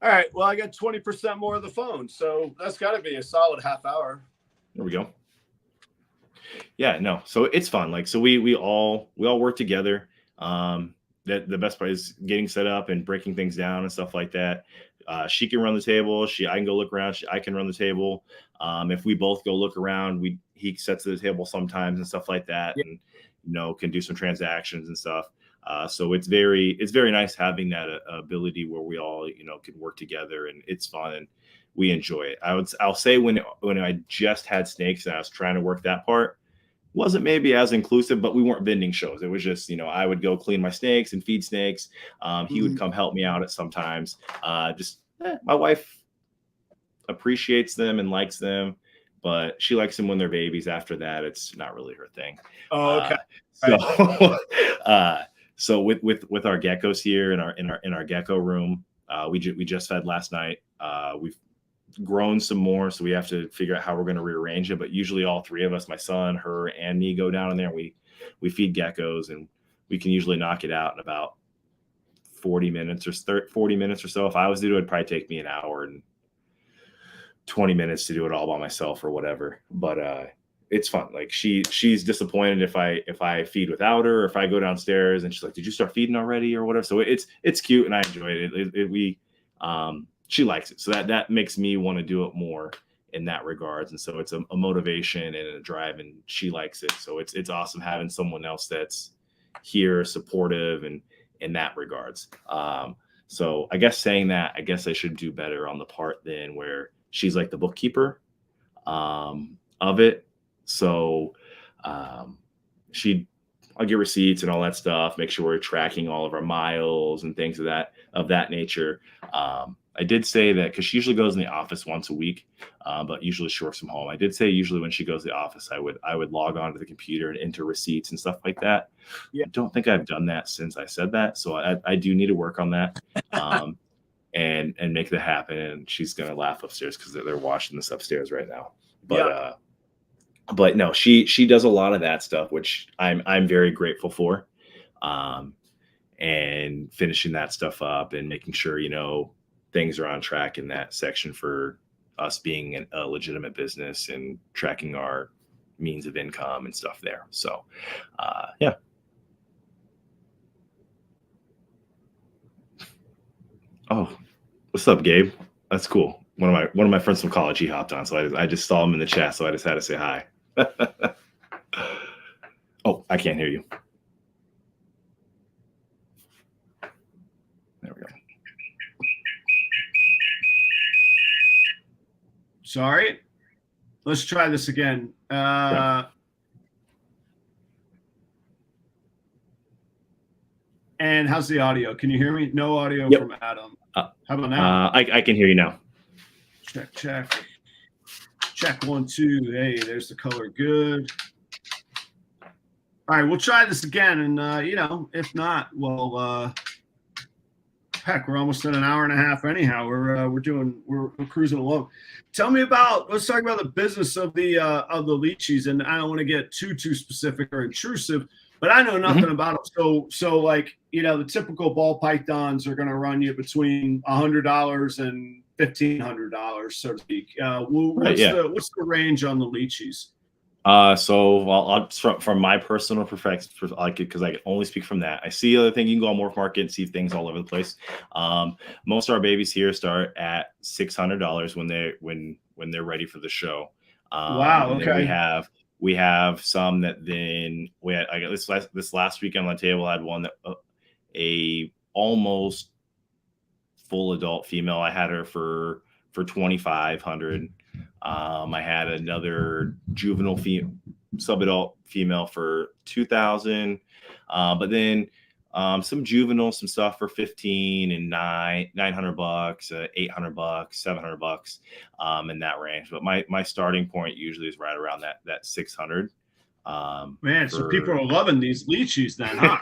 All right. Well, I got 20% more of the phone, so that's got to be a solid half hour. There we go. Yeah, no. So it's fun. Like, so we all work together. The best part is getting set up and breaking things down and stuff like that. She can run the table. I can go look around. I can run the table. If we both go look around, he sets the table sometimes and stuff like that, and can do some transactions and stuff. So it's very nice having that ability where we all can work together, and it's fun and we enjoy it. I'll say when I just had snakes and I was trying to work that part, wasn't maybe as inclusive, but we weren't vending shows. It was just, I would go clean my snakes and feed snakes. He would come help me out at sometimes. My wife appreciates them and likes them, but she likes them when they're babies. After that, it's not really her thing. Oh, okay. So with our geckos here in our gecko room, we just fed last night. We've grown some more, so we have to figure out how we're going to rearrange it. But usually all three of us, my son, her, and me, go down in there. And we feed geckos, and we can usually knock it out in about 40 minutes or 40 minutes or so. If I was to do it, it'd probably take me an hour and 20 minutes to do it all by myself or whatever. But it's fun. Like she's disappointed if I feed without her, or if I go downstairs and she's like, "Did you start feeding already?" or whatever. So it's cute, and I enjoy it. She likes it, so that makes me want to do it more in that regards. And so it's a motivation and a drive, and she likes it. So it's awesome having someone else that's here, supportive, and in that regards. So I guess saying that, I guess I should do better on the part then where she's like the bookkeeper of it. So I'll get receipts and all that stuff, make sure we're tracking all of our miles and things of that nature. I did say that because she usually goes in the office once a week, but usually she works from home. I did say usually when she goes to the office, I would log on to the computer and enter receipts and stuff like that. Yeah. I don't think I've done that since I said that, so I do need to work on that and make that happen. And she's gonna laugh upstairs because they're watching this upstairs right now. But no, she does a lot of that stuff, which I'm very grateful for, and finishing that stuff up and making sure things are on track in that section for us being a legitimate business and tracking our means of income and stuff there. So, yeah. Oh, what's up, Gabe? That's cool. One of my friends from college, he hopped on, so I just saw him in the chat, so I just had to say hi. Oh, I can't hear you. There we go. Sorry. Let's try this again. And how's the audio? Can you hear me? No audio from Adam. How about now? I can hear you now. Check 1 2. Hey, there's the color. Good. All right, we'll try this again, and if not, well, heck, we're almost at an hour and a half. Anyhow, we're cruising along. Tell me let's talk about the business of the leechies, and I don't want to get too specific or intrusive, but I know nothing about them. So like the typical ball pythons are going to run you between $100 and $1,500, so to speak. What's the range on the leechies? So I'll from my personal perspective, because I can only speak from that. I see other thing. You can go on Morph Market and see things all over the place. Most of our babies here start at $600 when they're ready for the show. Wow. Okay. We have some that then I got this last weekend on the table. I had one that a almost full adult female. I had her for $2,500. I had another juvenile sub-adult female for $2,000, but then some juvenile, some stuff for $1,500 and $900, $800, $700, in that range. But my starting point usually is right around that 600. Man, so people are loving these leechies then, huh?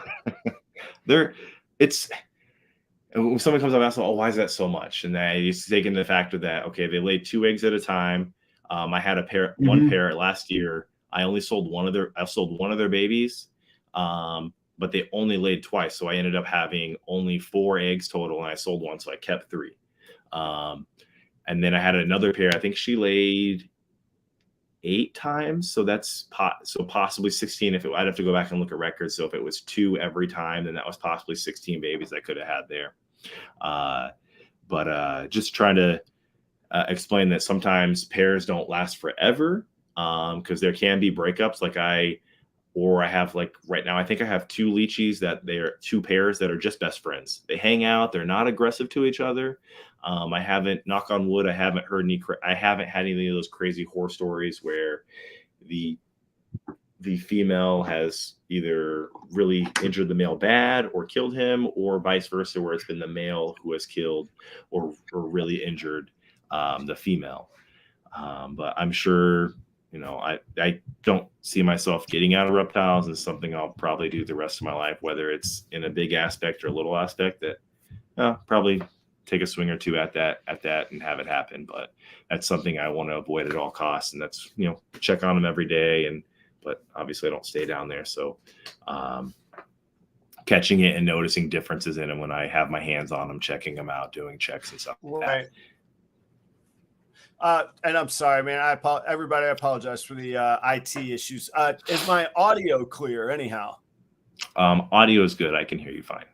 When someone comes up and asks, "Oh, why is that so much?" and I used to take into the factor that, okay, they laid 2 eggs at a time. I had one pair last year. I sold one of their babies, but they only laid twice. So I ended up having only 4 eggs total, and I sold one, so I kept 3. And then I had another pair. I think she laid 8 times, so that's possibly 16. I'd have to go back and look at records. So if it was 2 every time, then that was possibly 16 babies I could have had there. But just trying to explain that sometimes pairs don't last forever, because there can be breakups. I have, like, right now, I think I have 2 leechies that they're 2 pairs that are just best friends. They hang out. They're not aggressive to each other. I haven't, knock on wood, I haven't had any of those crazy horror stories where the female has either really injured the male bad or killed him, or vice versa, where it's been the male who has killed or really injured the female. But I'm sure you know, I don't see myself getting out of reptiles. It's something I'll probably do the rest of my life, whether it's in a big aspect or a little aspect. That probably take a swing or two at that and have it happen. But that's something I want to avoid at all costs. And that's, you know, check on them every day. But obviously I don't stay down there. So catching it and noticing differences in them when I have my hands on them, checking them out, doing checks and stuff like that. And I'm sorry, man. Everybody, I apologize for the IT issues. Is my audio clear anyhow? Audio is good. I can hear you fine.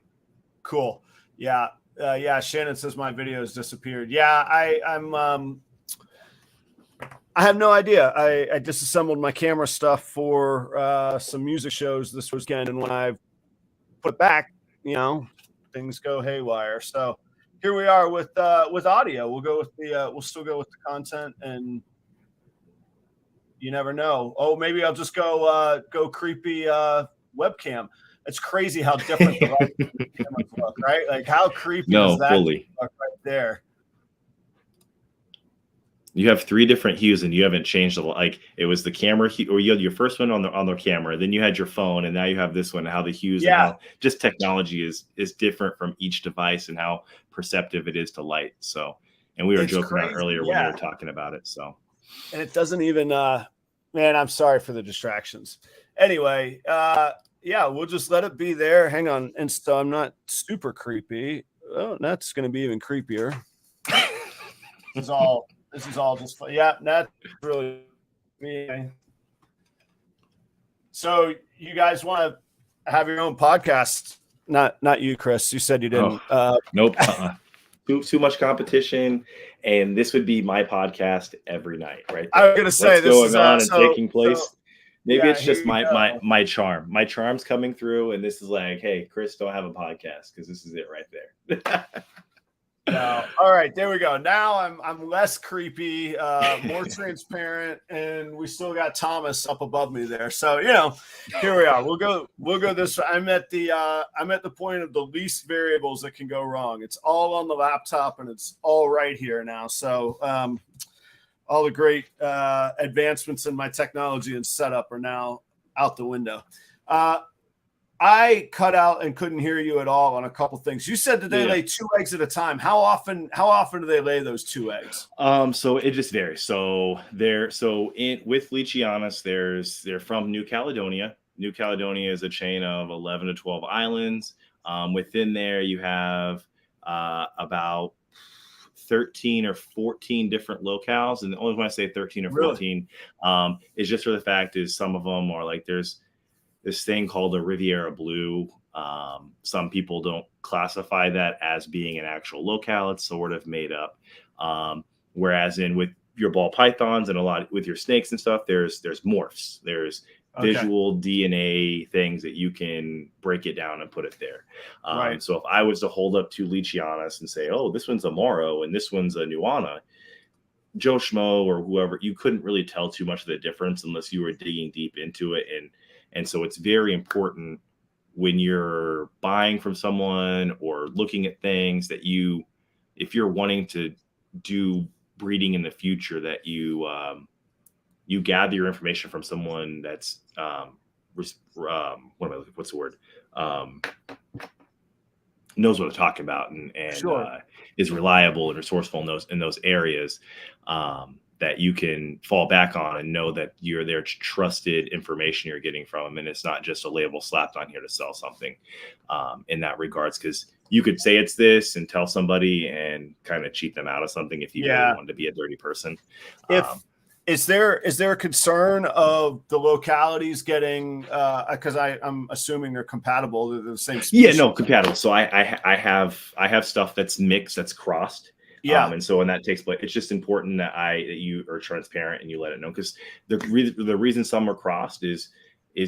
Cool. Yeah. Yeah. Shannon says my video has disappeared. Yeah. I have no idea. I disassembled my camera stuff for some music shows this weekend, and when I put it back, you know, things go haywire. So here we are with audio. We'll go with we'll still go with the content, and you never know. Oh, maybe I'll just go creepy webcam. It's crazy how different the cameras look, right? Like how creepy is that fully look right there? You have 3 different hues, and you haven't changed a lot. Like it was the camera hue, or you had your first one on the camera, then you had your phone, and now you have this one. How the hues, and how just technology is different from each device, and how perceptive it is to light. So, and we were joking around earlier when we were talking about it. So, and it doesn't even, man, I'm sorry for the distractions. Anyway, yeah, we'll just let it be there. Hang on, and so I'm not super creepy. Oh, that's going to be even creepier. This is all just fun. Yeah, that's really me. So you guys want to have your own podcast? Not you, Chris. You said you didn't. Nope. Too much competition, and this would be my podcast every night, right? I was going to say what's going on and taking place. Maybe it's just my charm. My charm's coming through, and this is like, hey, Chris, don't have a podcast because this is it right there. No. All right, there we go. Now I'm less creepy, more transparent, and we still got Thomas up above me there. So you know, here we are. We'll go this way. I'm at the point of the least variables that can go wrong. It's all on the laptop, and it's all right here now. So all the great advancements in my technology and setup are now out the window. I cut out and couldn't hear you at all on a couple things. You said that they lay 2 eggs at a time. How often do they lay those 2 eggs? So it just varies. So with Leachianus, they're from New Caledonia. New Caledonia is a chain of 11 to 12 islands. Within there, you have about 13 or 14 different locales. And the only when I say 13 or 14 is just for the fact is some of them are like there's this thing called a Riviera Blue. Some people don't classify that as being an actual locale. It's sort of made up. Whereas with your ball pythons and a lot with your snakes and stuff, there's morphs. There's visual DNA things that you can break it down and put it there. So if I was to hold up to Leachianus and say, oh, this one's a Moro and this one's a Nuana, Joe Schmo or whoever, you couldn't really tell too much of the difference unless you were digging deep into it. And so it's very important when you're buying from someone or looking at things that if you're wanting to do breeding in the future, that you gather your information from someone that's what's the word? Knows what to talk about and is reliable and resourceful in those areas. That you can fall back on and know that you're their trusted information you're getting from them. And it's not just a label slapped on here to sell something in that regards. Because you could say it's this and tell somebody and kind of cheat them out of something if you really wanted to be a dirty person. Is there a concern of the localities getting because I'm assuming they're compatible, they're the same species? Yeah, no, compatible. So I have stuff that's mixed, that's crossed. And so when that takes place, it's just important that you are transparent and you let it know, because the reason some are crossed is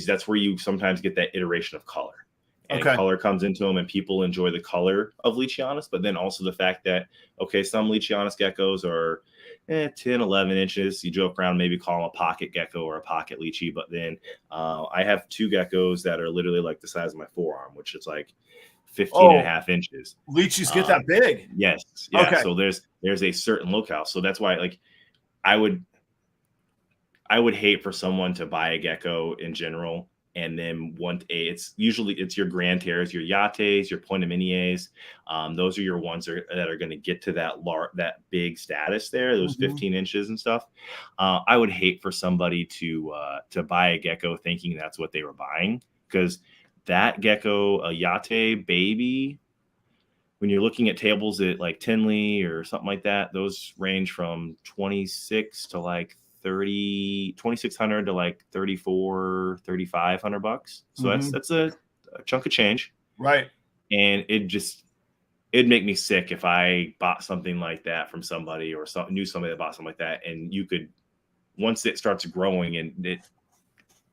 that's where you sometimes get that iteration of color. And color comes into them, and people enjoy the color of Leachianus, but then also the fact that, some Leachianus geckos are 10, 11 inches. You joke around, maybe call them a pocket gecko or a pocket Leachy. But then I have 2 geckos that are literally like the size of my forearm, which is like 15 and a half inches. Leachies get that big? Yes. Yeah. Okay. So there's a certain locale. So that's why, like, I would hate for someone to buy a gecko in general and then it's usually your grand terrors, your yates, your pointiminiers. Those are your ones that are going to get to that big status there, those 15 inches and stuff. I would hate for somebody to buy a gecko thinking that's what they were buying, because that gecko, a yate baby, when you're looking at tables at like Tinley or something like that, those range from 26 to like 2,600 to like 3,500 bucks. So that's a chunk of change. Right. And it'd make me sick if I bought something like that from somebody, or knew somebody that bought something like that. And once it starts growing and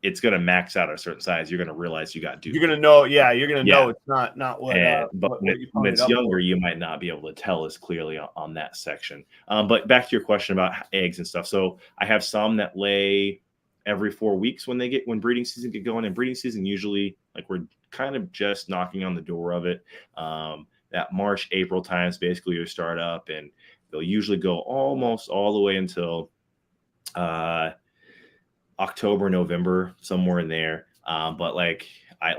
it's going to max out at a certain size, you're going to realize you got duped. You're going to know. Yeah. You're going to know it's not what, but when it's younger, you might not be able to tell as clearly on that section. But back to your question about eggs and stuff. So I have some that lay every 4 weeks when breeding season get going, and breeding season, usually like we're kind of just knocking on the door of it. That March, April times basically you start up, and they'll usually go almost all the way until, October, November, somewhere in there. But like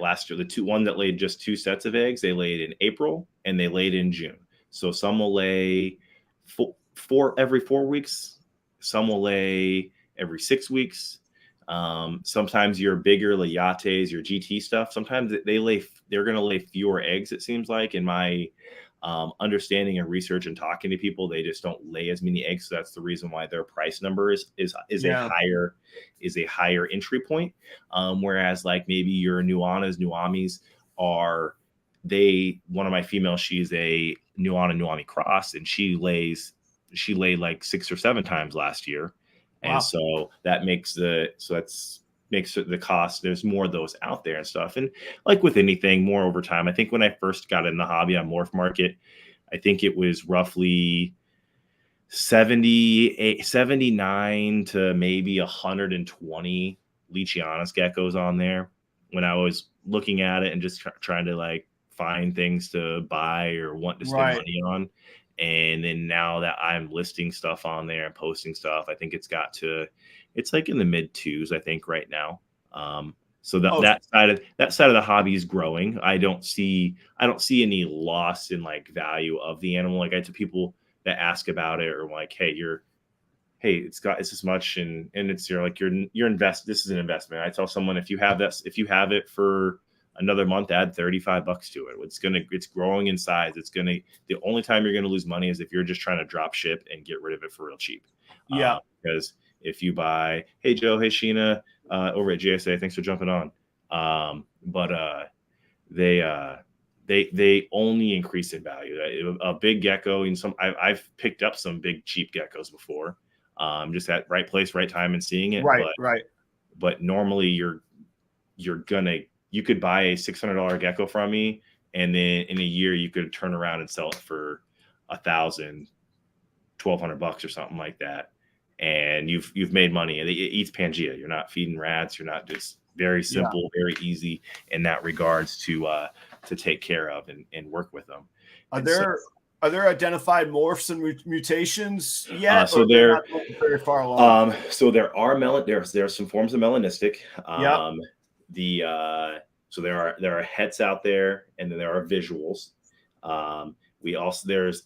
last year, one that laid just 2 sets of eggs, they laid in April and they laid in June. So some will lay every 4 weeks. Some will lay every 6 weeks. Sometimes your bigger Layates, your GT stuff, sometimes they're going to lay fewer eggs. It seems like, in my understanding and research and talking to people, they just don't lay as many eggs. So that's the reason why their price number is a higher entry point. Whereas like maybe your Nuamis are, one of my females, she's a Nuami cross, and she laid like 6 or 7 times last year. Wow. And so that makes the cost, there's more of those out there and stuff. And like with anything, more over time. I think when I first got in the hobby on Morph Market, I think it was roughly 79 to maybe 120 Leachianus geckos on there when I was looking at it and just trying to like find things to buy or want to spend money on. And then now that I'm listing stuff on there and posting stuff, I think it's like in the mid 2s, I think, right now. So that side of the hobby is growing. I don't see any loss in like value of the animal. Like, I to people that ask about it, or like, hey, it's this much, and it's you're invest. This is an investment. I tell someone, if you have it for another month, add $35 to it. It's growing in size. The only time you're going to lose money is if you're just trying to drop ship and get rid of it for real cheap. Yeah. Because if you buy, hey Joe, hey Sheena, over at JSA, thanks for jumping on. They only increase in value. A big gecko, and I've picked up some big cheap geckos before. Just at right place, right time, and seeing it. Right. But normally you could buy a $600 gecko from me, and then in a year you could turn around and sell it for $1,000, $1,200 or something like that, and you've made money. And it eats Pangea. You're not feeding rats. You're not, just very simple, very easy in that regards to take care of and work with them. Are there identified morphs and mutations yet? So they're not very far along. So there are there are some forms of melanistic. So there are hets out there, and then there are visuals. There's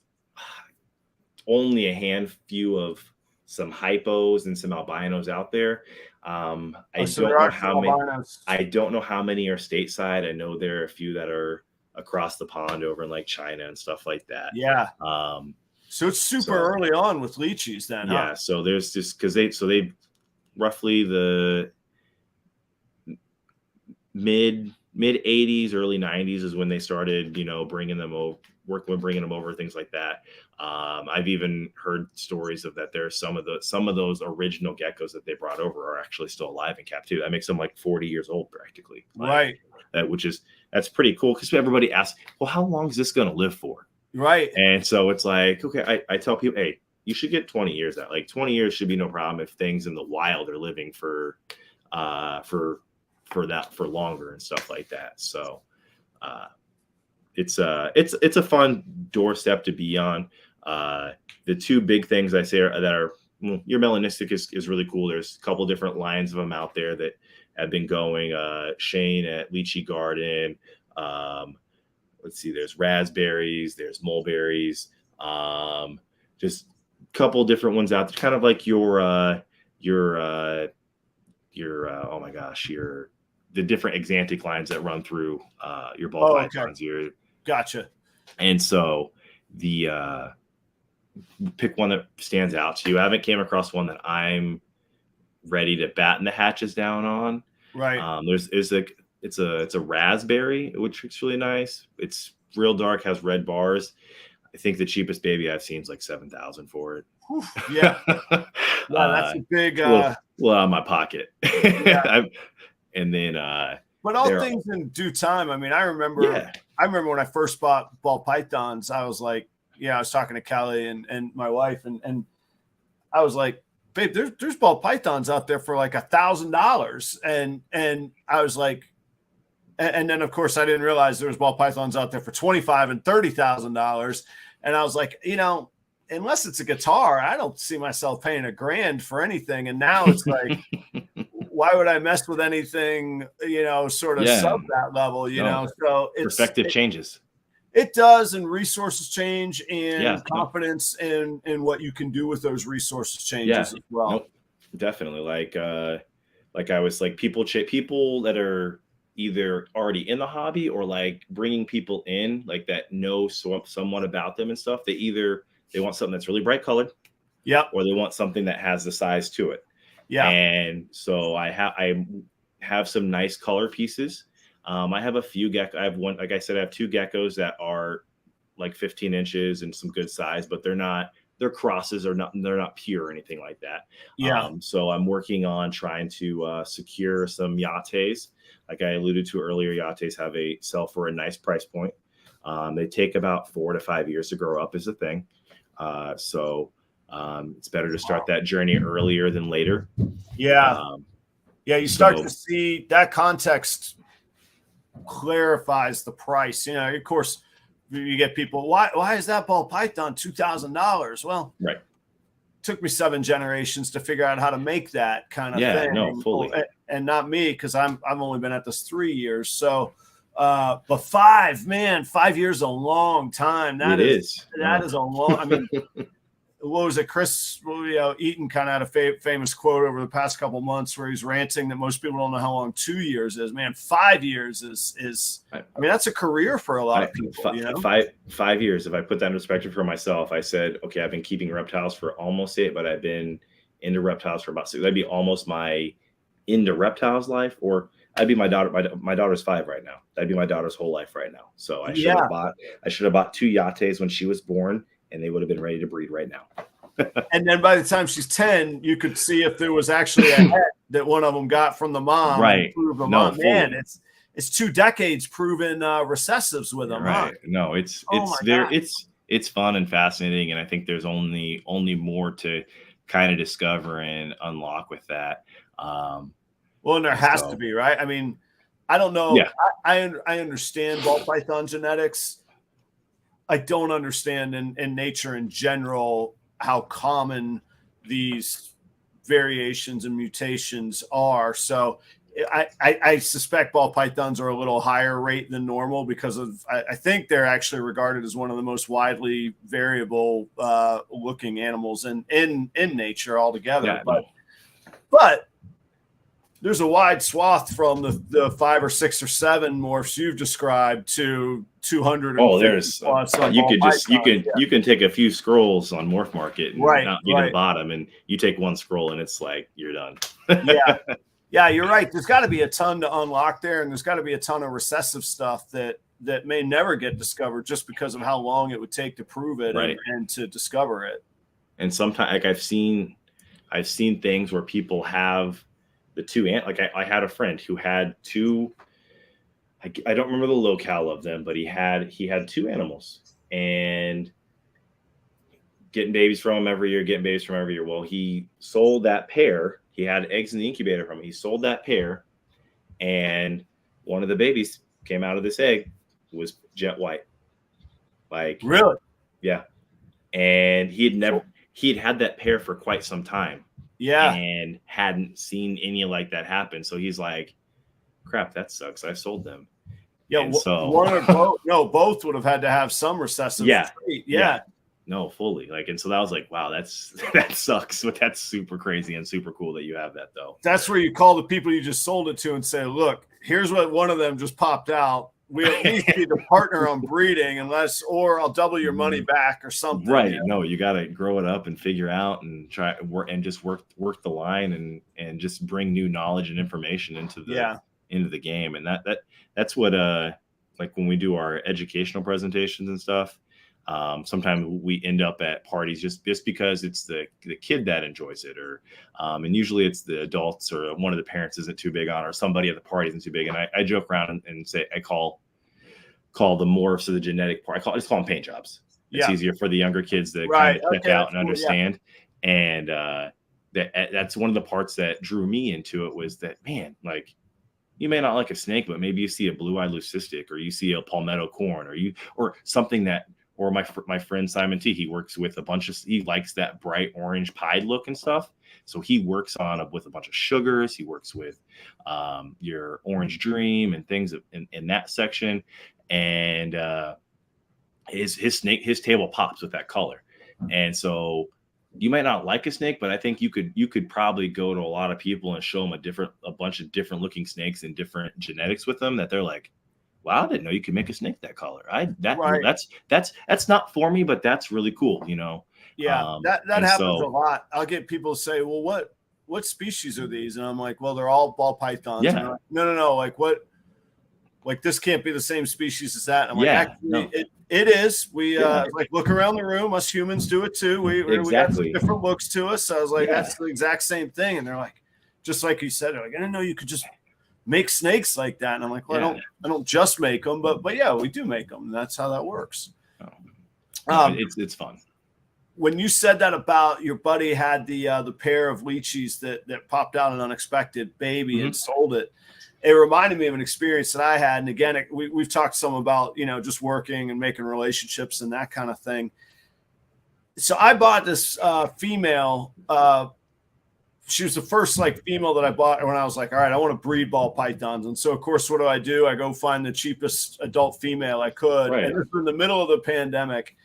only a few of some hypos and some albinos out there. I don't know how many are stateside. I know there are a few that are across the pond over in like China and stuff like that. Yeah. So it's super early on with leeches then. Yeah. Huh? So there's just, because they roughly the mid 80s, early 90s is when they started, bringing them over, bringing them over, things like that. I've even heard stories of that. There's some of those original geckos that they brought over are actually still alive in captivity. That makes them like 40 years old practically. Right. That's pretty cool, because everybody asks, well, how long is this going to live for? Right. And so it's like, okay, I tell people, hey, you should get 20 years out. Like 20 years should be no problem if things in the wild are living for longer and stuff like that. So it's a fun doorstep to be on. The two big things I say that are your melanistic is really cool. There's a couple different lines of them out there that have been going. Shane at Lychee Garden. Let's see, there's raspberries, there's mulberries, just a couple different ones out there, kind of like your oh my gosh, the different Exantic lines that run through your ball pythons here. Gotcha. And so pick one that stands out to you. I haven't came across one that I'm ready to batten the hatches down on. Right. It's a raspberry, which looks really nice. It's real dark, has red bars. I think the cheapest baby I've seen is like 7,000 for it. Yeah. That's a big well out of my pocket. Yeah. And then but all things in due time. I mean, I remember when I first bought ball pythons, I was like, I was talking to Kelly and my wife, and I was like, babe, there's ball pythons out there for like $1,000. And I was like, and then of course I didn't realize there was ball pythons out there for $25,000 and $30,000. And I was like, unless it's a guitar, I don't see myself paying $1,000 for anything. And now it's like, why would I mess with anything, sort of sub that level, know? So perspective changes. It does, and resources change, and confidence in what you can do with those resources changes as well. Nope, definitely. Like I was like, people that are either already in the hobby or like bringing people in like that know somewhat about them and stuff. They want something that's really bright colored, or they want something that has the size to it. Yeah, and so I have some nice color pieces. I have a few gecko. I have one, like I said, I have 2 geckos that are like 15 inches and some good size, but their crosses are not, they're not pure or anything like that. Yeah. So I'm working on trying to secure some yates. Like I alluded to earlier, yates sell for a nice price point. They take about 4 to 5 years to grow up is the thing. So it's better to start that journey earlier than later. Yeah. You start to see that context clarifies the price. Of course, you get people, why is that ball python $2,000? Well, right. It took me 7 generations to figure out how to make that kind of thing. No, fully. And not me, because I've only been at this 3 years. So, but 5 years is a long time. That is a long. I mean, what was it? Chris Eaton kind of had a famous quote over the past couple of months where he's ranting that most people don't know how long 2 years is. Man, 5 years is. I mean, that's a career for a lot of people. 5 years. If I put that in perspective for myself, I said, okay, I've been keeping reptiles for almost 8, but I've been into reptiles for about 6. That'd be almost my into reptiles life, or I'd be my daughter. My daughter's 5 right now. That'd be my daughter's whole life right now. So I should have bought 2 yates when she was born, and they would have been ready to breed right now. And then by the time she's 10, you could see if there was actually a head that one of them got from the mom. Right. Man, it's 2 decades proven recessives with them. Right. Huh? No, it's fun and fascinating, and I think there's only more to kind of discover and unlock with that. Well, and there has to be, right? I mean, I don't know. Yeah. I understand ball python genetics. I don't understand in nature in general how common these variations and mutations are. So I suspect ball pythons are a little higher rate than normal because I think they're actually regarded as one of the most widely variable looking animals in nature altogether. Yeah, but there's a wide swath from the 5 or 6 or 7 morphs you've described to 200. Oh, there's you can take a few scrolls on Morph Market and not get to the bottom, and you take 1 scroll and it's like you're done. Yeah, you're right. There's got to be a ton to unlock there, and there's got to be a ton of recessive stuff that may never get discovered just because of how long it would take to prove it and to discover it. And sometimes, like I've seen things where people have the 2 like I had a friend who had 2. I don't remember the locale of them, but he had 2 animals and getting babies from them every year. Well, he sold that pair. He had eggs in the incubator from him. He sold that pair, and one of the babies came out of this egg was jet white. Like, really? Yeah. And he he'd had that pair for quite some time. Yeah. And hadn't seen any like that happen. So he's like, crap, that sucks. I sold them. Yeah. So one or both, no, both would have had to have some recessive trait. Yeah. No, fully. Like, and so that was like, wow, that sucks. But that's super crazy and super cool that you have that though. That's where you call the people you just sold it to and say, look, here's what one of them just popped out. We at least need to partner on breeding or I'll double your money back or something. Right. You know? No, you got to grow it up and figure out and try work and just work the line and just bring new knowledge and information into the game. And that's what, like when we do our educational presentations and stuff, sometimes we end up at parties just because it's the kid that enjoys it, or and usually it's the adults or one of the parents isn't too big on, or somebody at the party isn't too big. And I joke around and say I call the morphs of the genetic part. I just call them paint jobs. It's easier for the younger kids to kind of check out and understand. Yeah. And that's one of the parts that drew me into it was that, man, like, you may not like a snake, but maybe you see a blue-eyed leucistic, or you see a palmetto corn, or something that. Or my friend Simon T, he works with he likes that bright orange pied look and stuff. So he works with a bunch of sugars. He works with your orange dream and things in that section. And his table pops with that color. And so you might not like a snake, but I think you could probably go to a lot of people and show them a bunch of different looking snakes and different genetics with them that they're like, wow, I didn't know you could make a snake that color. That's not for me, but that's really cool, you know? Yeah, that happens a lot. I'll get people to say, well, what species are these? And I'm like, well, they're all ball pythons. Yeah. Like, no. Like what? Like this can't be the same species as that. And I'm like, actually, it is. We like look around the room. Us humans do it too. We got some different looks to us. So I was like, that's the exact same thing. And they're like, just like you said, they're like, I didn't know you could just make snakes like that. And I'm like, well, I don't just make them, but yeah, we do make them. And that's how that works. It's fun. When you said that about your buddy had the pair of lychees that popped out an unexpected baby and sold it, it reminded me of an experience that I had. And again, we've talked some about, you know, just working and making relationships and that kind of thing. So I bought this female, she was the first like female that I bought when I was like, all right, I want to breed ball pythons. And so of course, what do? I go find the cheapest adult female I could. Right. And this was in the middle of the pandemic.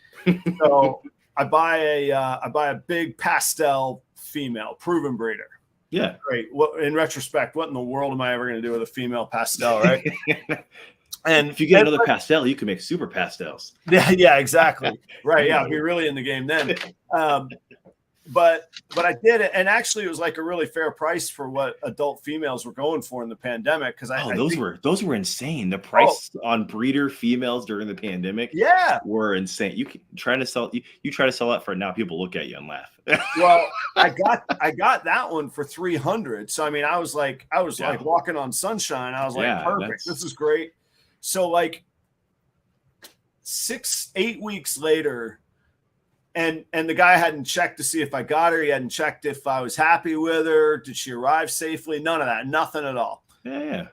So I buy a big pastel female, proven breeder. Yeah. Great. What in retrospect, what in the world am I ever going to do with a female pastel, right? And if you get another pastel, you can make super pastels. Yeah, exactly. Right. Yeah, I'll be really in the game then. But I did it, and actually it was like a really fair price for what adult females were going for in the pandemic. Because those were insane. The price on breeder females during the pandemic, were insane. You try to sell that for now, people look at you and laugh. Well, I got that one for $300. So I mean, I was like walking on sunshine. I was like, perfect. This is great. So like 6-8 weeks later. And the guy hadn't checked to see if I got her. He hadn't checked if I was happy with her. Did she arrive safely? None of that. Nothing at all. Yeah.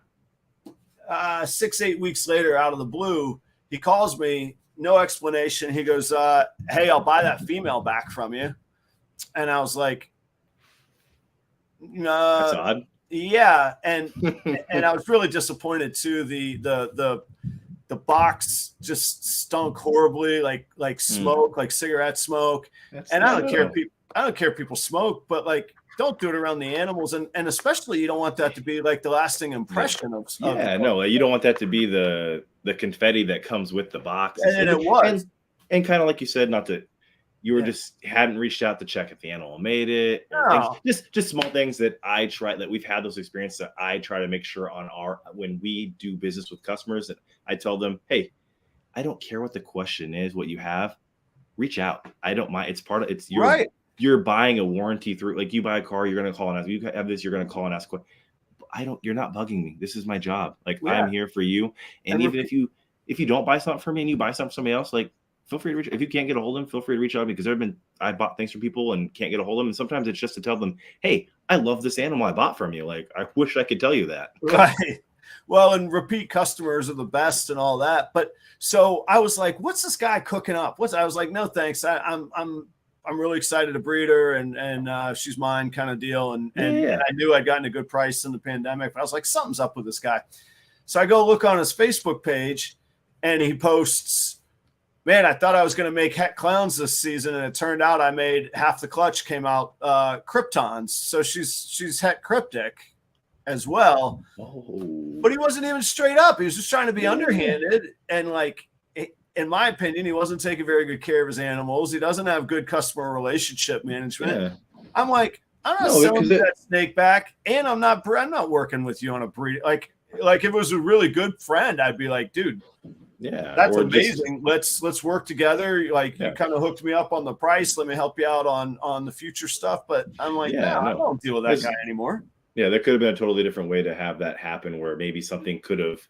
6-8 weeks later, out of the blue, he calls me, no explanation. He goes, hey, I'll buy that female back from you. And I was like, that's odd. Yeah. And I was really disappointed too. The box just stunk horribly, like smoke, like cigarette smoke. And I don't care if people smoke, but like, don't do it around the animals. And especially you don't want that to be like the lasting impression of no, you don't want that to be the confetti that comes with the box. And it was. And kind of like you said, you were just hadn't reached out to check if the animal made it. No. Just small things that that we've had those experiences that I try to make sure when we do business with customers, that I tell them, hey, I don't care what the question is, what you have, reach out. I don't mind. It's you're buying a warranty through, like you buy a car, you're going to call and ask, you have this, you're going to call and ask, you're not bugging me. This is my job. Like I'm here for you. And even if you don't buy something from me and you buy something from somebody else, like, feel free to reach. If you can't get a hold of them, feel free to reach out, because I bought things from people and can't get a hold of them. And sometimes it's just to tell them, hey, I love this animal I bought from you. Like, I wish I could tell you that. Right. Well, and repeat customers are the best and all that. But so I was like, what's this guy cooking up? I was like, no, thanks. I'm I'm really excited to breed her, and she's mine kind of deal. And I knew I'd gotten a good price in the pandemic, but I was like, something's up with this guy. So I go look on his Facebook page, and he posts, man, I thought I was going to make het clowns this season, and it turned out I made half the clutch came out kryptons. So she's het cryptic as well. Oh. But he wasn't even straight up. He was just trying to be underhanded. And like, in my opinion, he wasn't taking very good care of his animals. He doesn't have good customer relationship management. Yeah. I'm like, I'm not selling you that snake back, and I'm not working with you on a breed. Like if it was a really good friend, I'd be like, dude, yeah, that's amazing. Let's work together. Like you kind of hooked me up on the price. Let me help you out on the future stuff. But I'm like, I don't deal with that guy anymore. Yeah, there could have been a totally different way to have that happen, where maybe something could have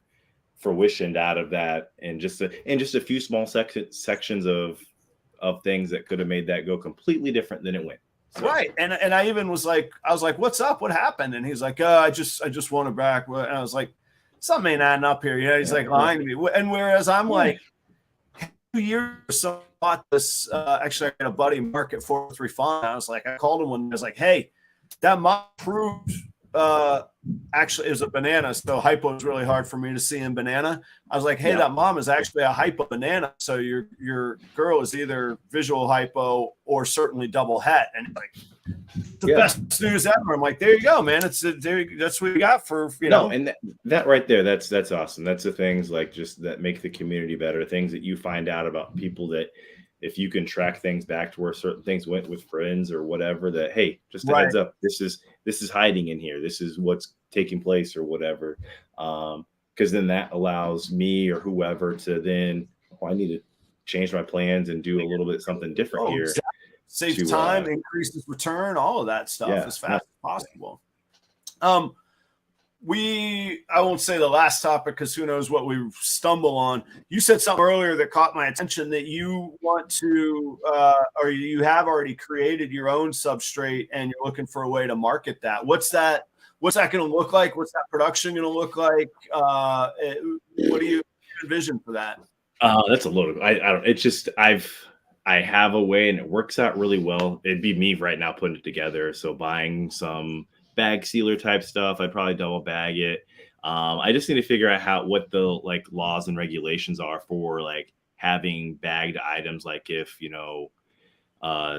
fruitioned out of that, and just a few small sections of things that could have made that go completely different than it went. So. Right. And I even was like, what's up? What happened? And he's like, I just want her back. And I was like, something ain't adding up here. He's like lying to me. And whereas I'm like, 2 years or so, I bought this. Actually, I got a buddy, Mark at 403 Fun. I was like, I called him one. I was like, hey, that mom proved. Actually, it was a banana, so hypo is really hard for me to see in banana. I was like, hey, that mom is actually a hypo banana, so your girl is either visual hypo or certainly double het. And like, the best news ever. I'm like, there you go, man. That's what we got for know. And that right there, that's awesome. That's the things like just that make the community better. Things that you find out about people that, if you can track things back to where certain things went with friends or whatever, that, hey, just a heads up, this is hiding in here. This is what's taking place or whatever. Because then that allows me or whoever to then, I need to change my plans and do a little bit something different here. Exactly. Saves time, increases return, all of that stuff as fast as possible. I won't say the last topic because who knows what we stumble on. You said something earlier that caught my attention, that you want to, or you have already created your own substrate and you're looking for a way to market that. What's that going to look like? What's that production going to look like? What do you envision for that? That's a load of, I don't, it's just, I have a way and it works out really well. It'd be me right now putting it together. So buying some bag sealer type stuff, I'd probably double bag it. I just need to figure out what the like laws and regulations are for like having bagged items. Like if,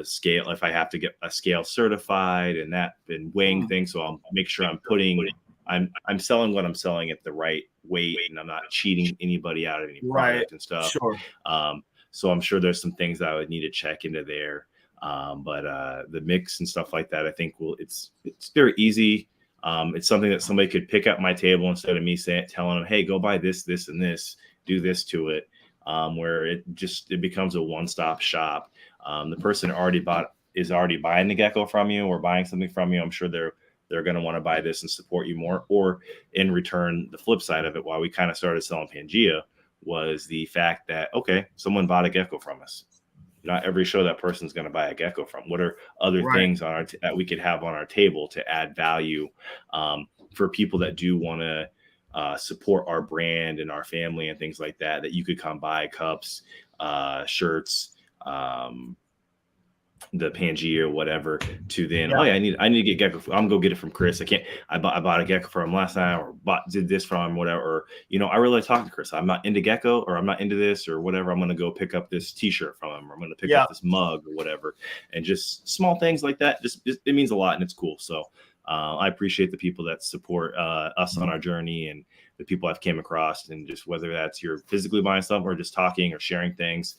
scale, if I have to get a scale certified and weighing things. So I'll make sure I'm selling what I'm selling at the right weight and I'm not cheating anybody out of any product and stuff. Sure. So I'm sure there's some things that I would need to check into there. But the mix and stuff like that, I think it's very easy. It's something that somebody could pick up my table instead of me telling them, hey, go buy this, this, and this, do this to it. Where it becomes a one-stop shop. The person is already buying the Gecko from you or buying something from you. I'm sure they're going to want to buy this and support you more. Or in return, the flip side of it, why we kind of started selling Pangea was the fact that, okay, someone bought a Gecko from us. Not every show that person's going to buy a Gecko from. What are other things on that we could have on our table to add value for people that do want to support our brand and our family and things like that, that you could come buy cups, shirts, the Pangea or whatever, to then, I need to get Gecko. I'm gonna go get it from Chris. I bought a Gecko from him last night, or did this from him, whatever. Or, I really talked to Chris. I'm not into Gecko, or I'm not into this or whatever. I'm gonna go pick up this t-shirt from him, or I'm gonna pick up this mug or whatever. And just small things like that, it means a lot and it's cool. So I appreciate the people that support us on our journey, and the people I've came across, and just whether that's you're physically buying stuff or just talking or sharing things.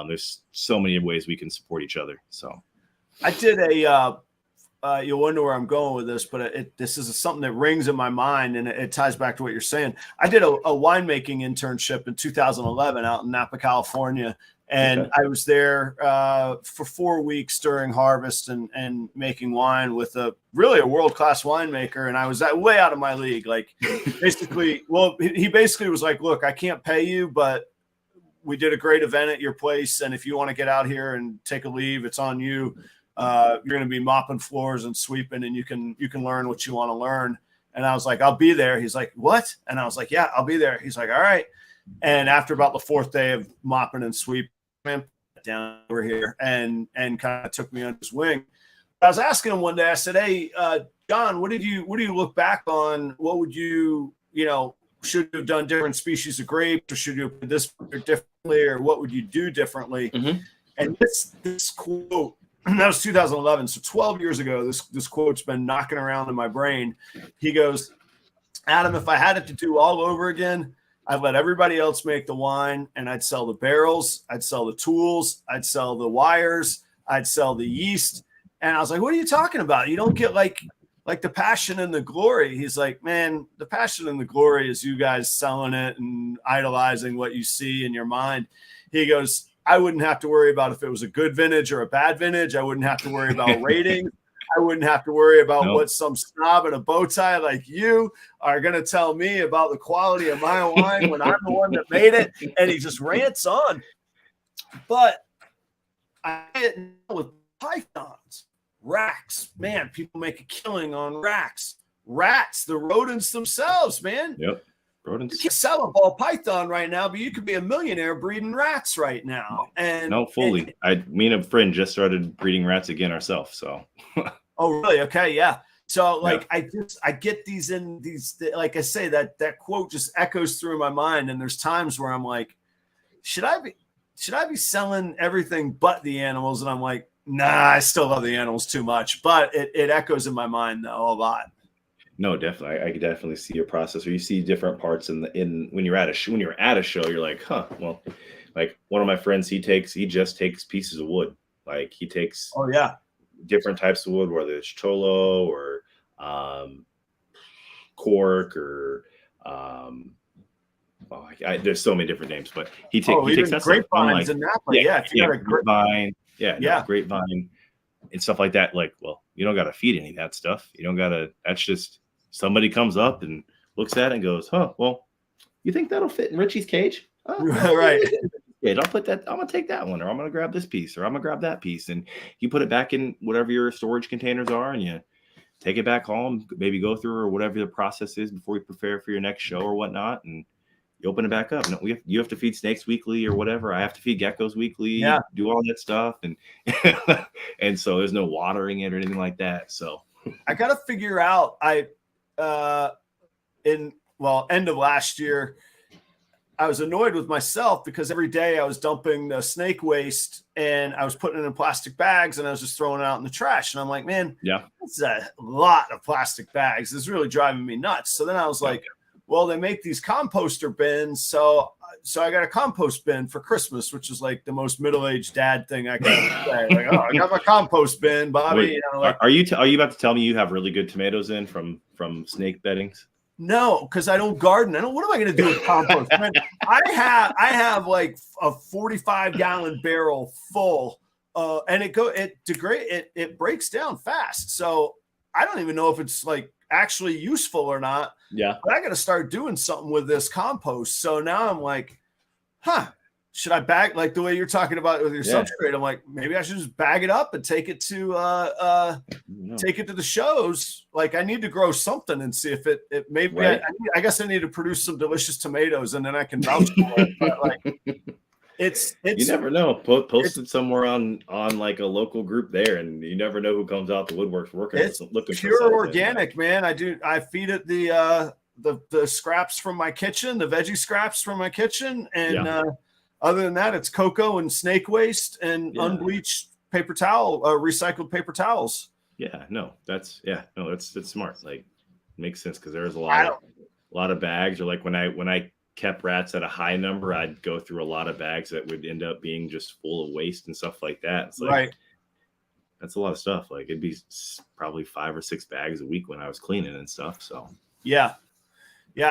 There's so many ways we can support each other. So I did you'll wonder where I'm going with this, but this is something that rings in my mind, and it ties back to what you're saying. I did a winemaking internship in 2011 out in Napa, California. And I was there for 4 weeks during harvest and making wine with a world-class winemaker. And I was way out of my league. Like basically, he basically was like, look, I can't pay you, but we did a great event at your place. And if you want to get out here and take a leave, it's on you. You're going to be mopping floors and sweeping, and you can learn what you want to learn. And I was like, I'll be there. He's like, what? And I was like, yeah, I'll be there. He's like, all right. And after about the fourth day of mopping and sweeping, down over here and kind of took me under his wing. I was asking him one day, I said, hey, John, what do you look back on? What would you should you have done different species of grapes, or should you have done this differently, or what would you do differently? Mm-hmm. And this quote, that was 2011. So 12 years ago, this quote's been knocking around in my brain. He goes, Adam, if I had it to do all over again, I'd let everybody else make the wine, and I'd sell the barrels, I'd sell the tools, I'd sell the wires, I'd sell the yeast. And I was like, what are you talking about? You don't get like the passion and the glory. He's like, man, the passion and the glory is you guys selling it and idolizing what you see in your mind. He goes, I wouldn't have to worry about if it was a good vintage or a bad vintage. I wouldn't have to worry about ratings. I wouldn't have to worry about what some snob in a bow tie like you are going to tell me about the quality of my wine when I'm the one that made it. And he just rants on. But I get with pythons, racks. Man, people make a killing on racks. Rats, the rodents themselves, man. Yep. Rodents. You can sell a ball python right now, but you could be a millionaire breeding rats right now. And no, fully. Me and a friend just started breeding rats again ourselves. So. Oh, really? Okay, yeah. So like, yeah. I get these in these, like I say, that quote just echoes through my mind. And there's times where I'm like, should I be selling everything but the animals? And I'm like, nah, I still love the animals too much. But it echoes in my mind though a lot. No, definitely. I could definitely see your process, or you see different parts in when you're at a show. When you're at a show, you're like, huh. Well, like one of my friends, he just takes pieces of wood. Like he takes different types of wood, whether it's cholo or cork or there's so many different names, but he takes that grapevines stuff. And Napa. If you got a grapevine, grapevine and stuff like that. Like, well, you don't got to feed any of that stuff. You don't got to. That's just somebody comes up and looks at it and goes, huh, well, you think that'll fit in Richie's cage? Oh, right. Yeah, I'll put that. I'm gonna take that one, or I'm gonna grab this piece, or I'm gonna grab that piece, and you put it back in whatever your storage containers are, and you take it back home, maybe go through or whatever the process is before you prepare for your next show or whatnot, and you open it back up. No, you have to feed snakes weekly or whatever. I have to feed geckos weekly. Do all that stuff, and and so there's no watering it or anything like that. So I got to figure out. End of last year, I was annoyed with myself because every day I was dumping the snake waste and I was putting it in plastic bags and I was just throwing it out in the trash. And I'm like, man, that's a lot of plastic bags. It's really driving me nuts. So then I was like, well, they make these composter bins. So I got a compost bin for Christmas, which is like the most middle-aged dad thing I can say. Like, oh, I got my compost bin, Bobby. Wait, are you about to tell me you have really good tomatoes in from snake beddings? No, because I don't garden. What am I going to do with compost? Man, I have like a 45-gallon barrel full, and it breaks down fast. So I don't even know if it's like actually useful or not. Yeah, but I got to start doing something with this compost. So now I'm like, should I bag like the way you're talking about with your substrate? I'm like, maybe I should just bag it up and take it to the shows. Like I need to grow something and see if it maybe I guess I need to produce some delicious tomatoes and then I can vouch for it. But like it's you never know. Post it somewhere on like a local group there, and you never know who comes out the woodworks working. It's pure organic, man. I feed it the scraps from my kitchen, the veggie scraps from my kitchen, and other than that, it's cocoa and snake waste and unbleached paper towel, recycled paper towels. That's smart. Like, makes sense because there's a lot of bags. Or like when I kept rats at a high number, I'd go through a lot of bags that would end up being just full of waste and stuff like that. It's like, that's a lot of stuff. Like it'd be probably 5 or 6 bags a week when I was cleaning and stuff. So yeah.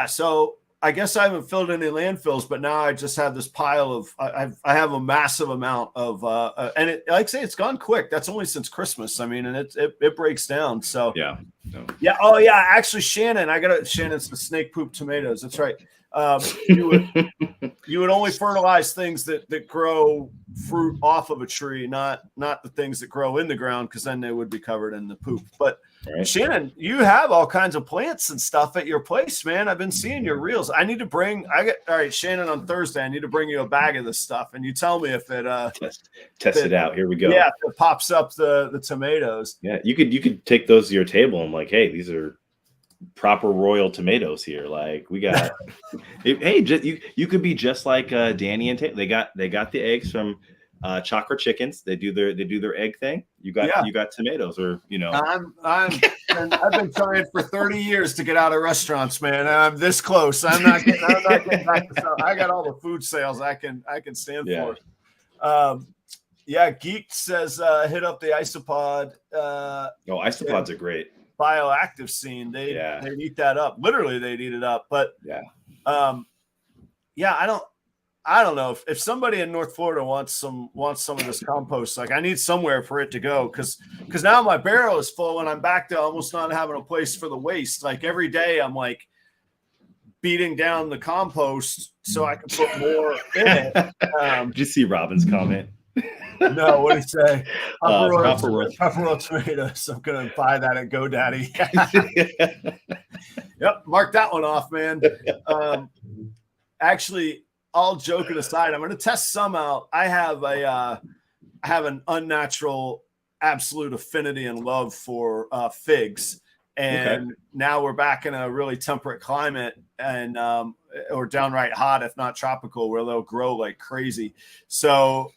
So I guess I haven't filled any landfills, but now I just have this pile of, I have a massive amount of, and it, like I say, it's gone quick. That's only since Christmas. I mean, and it breaks down. So Oh yeah. Actually, Shannon's the snake poop tomatoes. That's right. You would only fertilize things that grow fruit off of a tree, not the things that grow in the ground, because then they would be covered in the poop. But Right. Shannon, you have all kinds of plants and stuff at your place, man. I've been seeing your reels. I need to bring. All right, Shannon. On Thursday, I need to bring you a bag of this stuff, and you tell me if it test it out. Here we go. Yeah, if it pops up the tomatoes. Yeah, you could take those to your table and like, hey, these are proper royal tomatoes here. Like we got. Hey, you could be just like Danny and Taylor. They got the eggs from chocolate chickens. They do their egg thing. You got tomatoes, or you know. I've been trying for 30 years to get out of restaurants, man. I'm this close. I'm not getting back to I got all the food sales I can stand for. Geek says hit up the isopod. Isopods are great. Bioactive scene. They'd eat that up. Literally, they'd eat it up. But I don't know if somebody in North Florida wants some of this compost. Like I need somewhere for it to go because now my barrel is full and I'm back to almost not having a place for the waste. Like every day I'm like beating down the compost so I can put more in it. Did you see Robin's comment? No, what did he say? Proper tomatoes. I'm gonna buy that at GoDaddy. Yep, mark that one off, man. Actually, all joking aside, I'm going to test some out. I have an unnatural, absolute affinity and love for figs, and now we're back in a really temperate climate and or downright hot, if not tropical, where they'll grow like crazy. So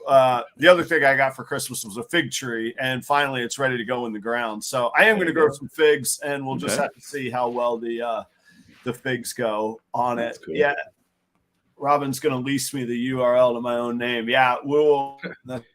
the other thing I got for Christmas was a fig tree, and finally it's ready to go in the ground. So I am going to grow some figs, and we'll just have to see how well the figs go on it. Cool. Yeah. Robin's going to lease me the URL to my own name. Yeah, that's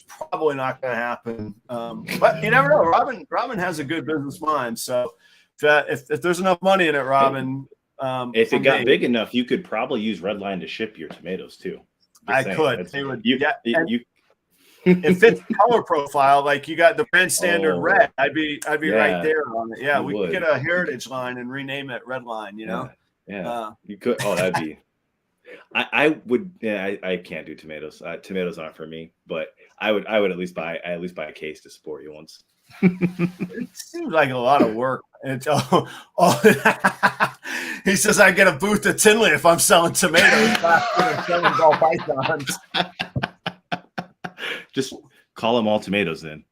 probably not going to happen. But you never know. Robin has a good business mind. So if there's enough money in it, Robin. If it got big enough, you could probably use REDLINE to ship your tomatoes too. Could. They would. It fits the color profile. Like you got the brand standard red. I'd be right there on it. Yeah, we could get a heritage line and rename it REDLINE. You know. Yeah. You could. Oh, that'd be. I would. Yeah, I can't do tomatoes. Tomatoes aren't for me. But I would at least buy a case to support you once. It seems like a lot of work. And he says I get a booth at Tinley if I'm selling tomatoes. Selling ball pythons. Just call them all tomatoes then.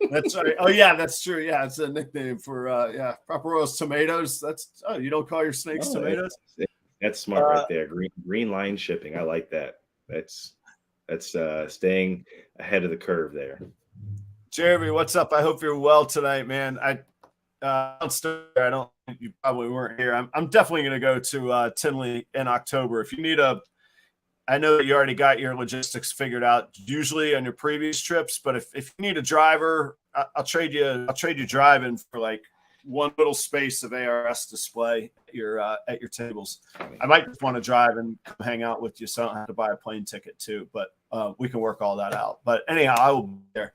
That's right. Oh yeah, that's true. Yeah, it's a nickname for Proper Royals tomatoes. You don't call your snakes tomatoes. That's smart right there. Green line shipping. I like that. That's staying ahead of the curve there. Jeremy, what's up? I hope you're well tonight, man. You probably weren't here. I'm definitely going to go to Tinley in October. If you need I know that you already got your logistics figured out usually on your previous trips, but if you need a driver, I'll trade you driving for like one little space of ARS display at your tables. I might just want to drive and come hang out with you, so I don't have to buy a plane ticket too. But we can work all that out. But anyhow, I will be there.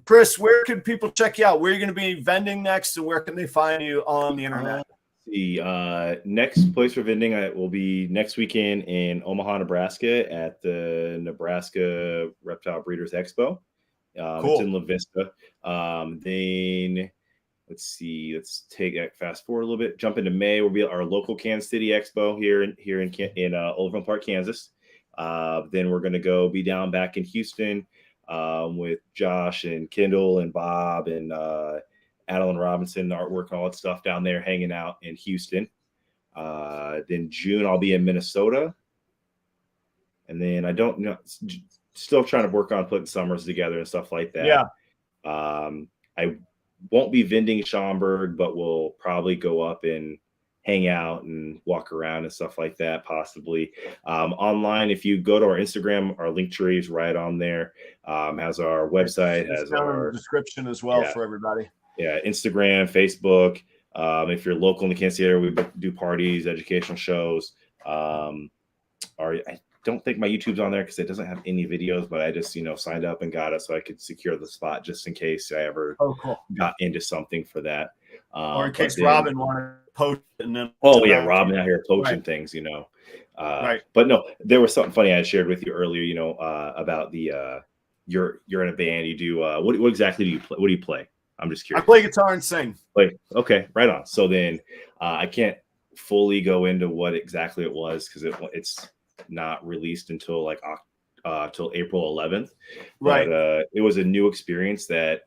Chris, where can people check you out? Where are you going to be vending next, and where can they find you on the internet? The next place for vending will be next weekend in Omaha, Nebraska at the Nebraska Reptile Breeders Expo. Cool. It's in La Vista. Then let's see. Let's fast forward a little bit. Jump into May. Will be our local Kansas City Expo here in Overland Park, Kansas. Then we're going to be down back in Houston with Josh and Kendall and Bob and Adeline Robinson, artwork and all that stuff down there, hanging out in Houston. Then June, I'll be in Minnesota. And then I don't know, still trying to work on putting summers together and stuff like that. Yeah. I won't be vending Schaumburg, but we'll probably go up and hang out and walk around and stuff like that, possibly. Online, if you go to our Instagram, our LinkTree is right on there. Has our website, has our description as well for everybody. Yeah, Instagram, Facebook. If you're local in the Kansas City area, we do parties, educational shows. I don't think my YouTube's on there because it doesn't have any videos, but I just, signed up and got it so I could secure the spot just in case I ever got into something for that. Or in case Robin wanted to post it and then. Oh yeah, Robin out here poaching things, Right. But no, there was something funny I shared with you earlier, about the you're in a band, you do what exactly do you play? What do you play? I'm just I curious. play guitar and sing. Like, okay, right on. So then I can't fully go into what exactly it was because it's not released until like till April 11th. Right. But it was a new experience that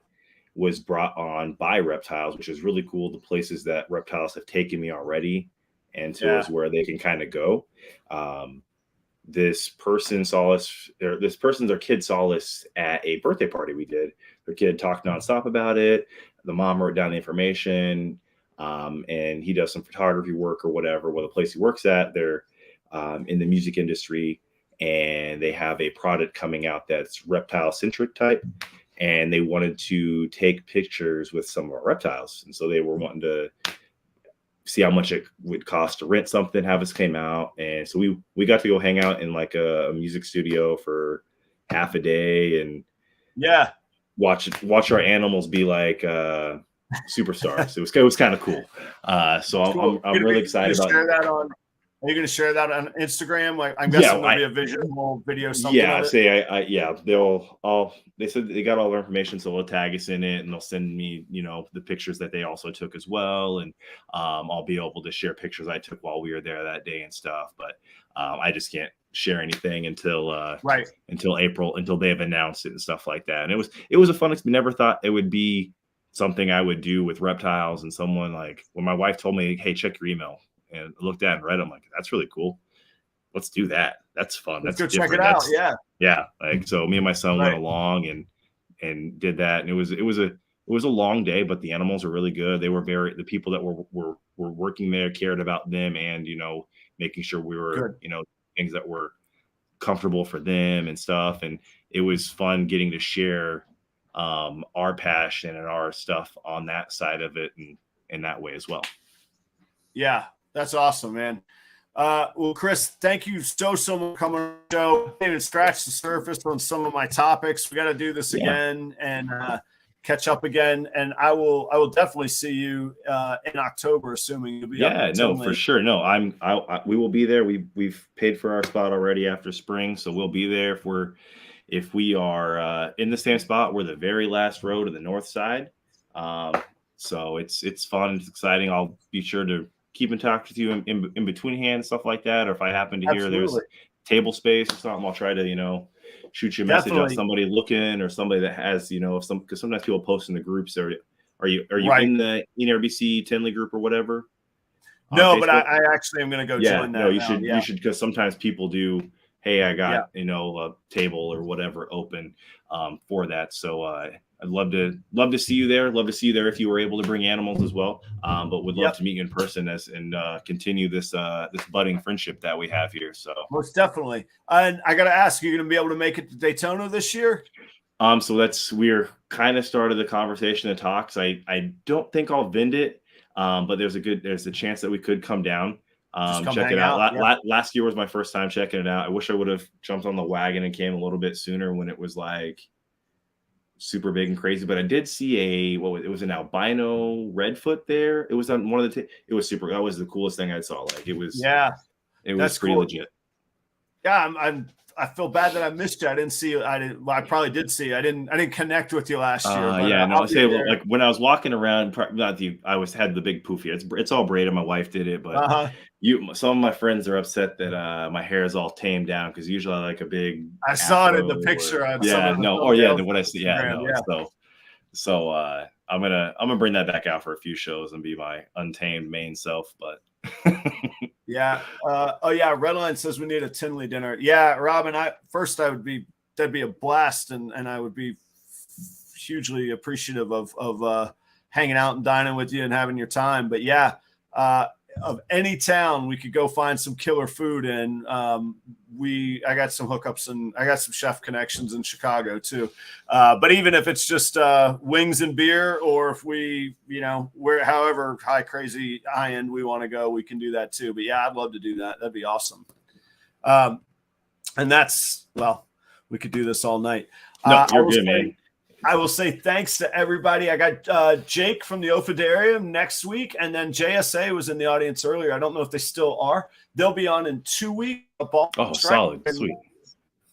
was brought on by Reptiles, which is really cool. The places that Reptiles have taken me already, and so is where they can kind of go. This person saw us, or this person's our kid saw us at a birthday party we did. Their kid talked nonstop about it. The mom wrote down the information, and he does some photography work or whatever. Well, the place he works at, they're in the music industry, and they have a product coming out that's reptile centric type. And they wanted to take pictures with some of our reptiles. And so they were wanting to see how much it would cost to rent something, have us came out. And so we got to go hang out in like a music studio for half a day and watch our animals be like superstars. It was kind of cool. So cool. I'm really excited about that. Are you going to share that on Instagram? Like, I'm guessing there'll be a visual video. Something yeah, they said they got all their information, so they'll tag us in it, and they'll send me, the pictures that they also took as well, and I'll be able to share pictures I took while we were there that day and stuff. But I just can't share anything until April, until they have announced it and stuff like that. And it was a fun experience. Never thought it would be something I would do with reptiles, and someone like when my wife told me, "Hey, check your email." And I looked at it and read it. I'm like, that's really cool. Let's do that. That's fun. Let's That's go check it out. Yeah. Like, so me and my son went along and did that. And it was a long day, but the animals are really good. They were the people that were working there cared about them and, making sure we were, things that were comfortable for them and stuff. And it was fun getting to share our passion and our stuff on that side of it and in that way as well. Yeah. That's awesome, man. Well, Chris, thank you so much for coming on the show. I didn't scratch the surface on some of my topics. We got to do this again and catch up again. And I will definitely see you in October, assuming you'll be for sure. No, we will be there. We've paid for our spot already after spring, so we'll be there. If we are in the same spot, we're the very last row to the north side. So it's fun, it's exciting. I'll be sure to keep in touch with you in between hands, stuff like that. Or if I happen to hear there's table space or something, I'll try to, shoot you a message on somebody looking or somebody that has, because sometimes people post in the groups. Are you in the NRBC Tinley group or whatever? No, but I actually am going to go join that. No, you should, because sometimes people do, hey, I got, a table or whatever open for that. So I'd love to see you there. Love to see you there if you were able to bring animals as well. But would love to meet you in person and continue this budding friendship that we have here. So most definitely. And I got to ask, you're going to be able to make it to Daytona this year? So we're kind of started the conversation and talks. I don't think I'll vend it, but there's a chance that we could come down. Check it out. Last year was my first time checking it out. I wish I would have jumped on the wagon and came a little bit sooner when it was like super big and crazy, but I did see it was an albino redfoot there. It was on one of it was super. That was the coolest thing I saw. Like it was pretty cool. Legit. Yeah, I feel bad that I missed you. I didn't see you. I probably did see you. I didn't connect with you last year. I say like when I was walking around, I had the big poofy. It's all braided. My wife did it, but some of my friends are upset that my hair is all tamed down because usually I like a big. I saw it in the picture. What I see. So I'm gonna bring that back out for a few shows and be my untamed main self, but. Redline says we need a Tinley dinner. Yeah, Robin, that'd be a blast, and I would be hugely appreciative of hanging out and dining with you and having your time. But of any town we could go find some killer food in. I got some hookups and I got some chef connections in Chicago too. But even if it's just wings and beer, or if we, however crazy high end we want to go, we can do that too. But yeah, I'd love to do that. That'd be awesome. And we could do this all night. No, you're good, man. I will say thanks to everybody. I got Jake from the Ophidarium next week, and then JSA was in the audience earlier. I don't know if they still are. They'll be on in 2 weeks. Solid. Sweet.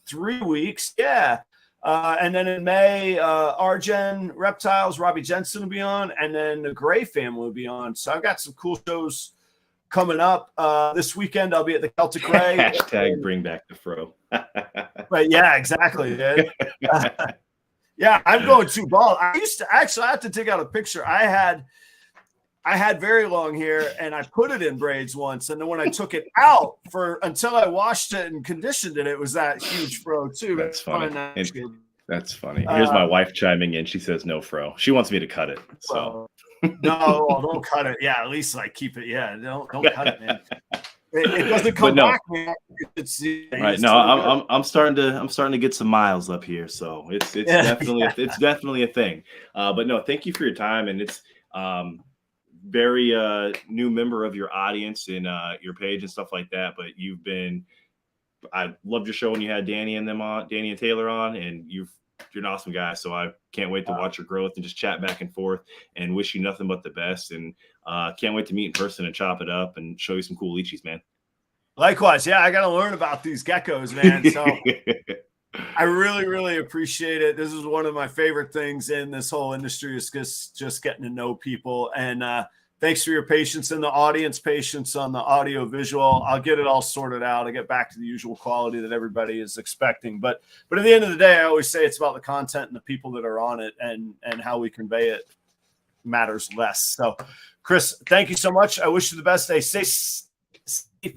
3 weeks. Yeah. And then in May, Arjen Reptiles, Robbie Jensen will be on, and then the Gray family will be on. So I've got some cool shows coming up. This weekend I'll be at the Celtic Gray. Hashtag bring back the fro. But yeah, exactly, dude. Yeah, I'm going too bald. I used to actually, I have to dig out a picture. I had very long hair and I put it in braids once. And then when I took it out until I washed it and conditioned it, it was that huge fro too. That's funny. That's funny. Here's my wife chiming in. She says no fro. She wants me to cut it. So no, don't cut it. Yeah, at least like keep it. Yeah, don't cut it, man. It doesn't come back, man. Right. No, I'm starting to get some miles up here, so it's definitely a thing. But no, thank you for your time, and it's very new member of your audience and your page and stuff like that. But I loved your show when you had Danny and Taylor on, and you're an awesome guy. So I can't wait to watch your growth and just chat back and forth, and wish you nothing but the best. And can't wait to meet in person and chop it up and show you some cool leechies, man. Likewise. Yeah, I got to learn about these geckos, man. So I really, really appreciate it. This is one of my favorite things in this whole industry is just getting to know people. And thanks for your patience in the audience, patience on the audio visual. I'll get it all sorted out. I get back to the usual quality that everybody is expecting. But at the end of the day, I always say it's about the content and the people that are on it, and how we convey it matters less. So, Chris, thank you so much. I wish you the best day. Stay safe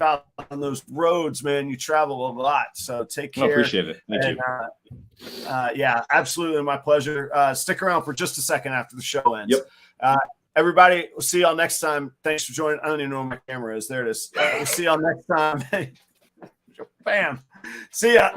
out on those roads, man. You travel a lot, so take care. I appreciate it. Thank you. Yeah, absolutely, my pleasure. Stick around for just a second after the show ends. Yep. Everybody, we'll see y'all next time. Thanks for joining. I don't even know where my camera is. There it is. We'll see y'all next time. Bam. See ya.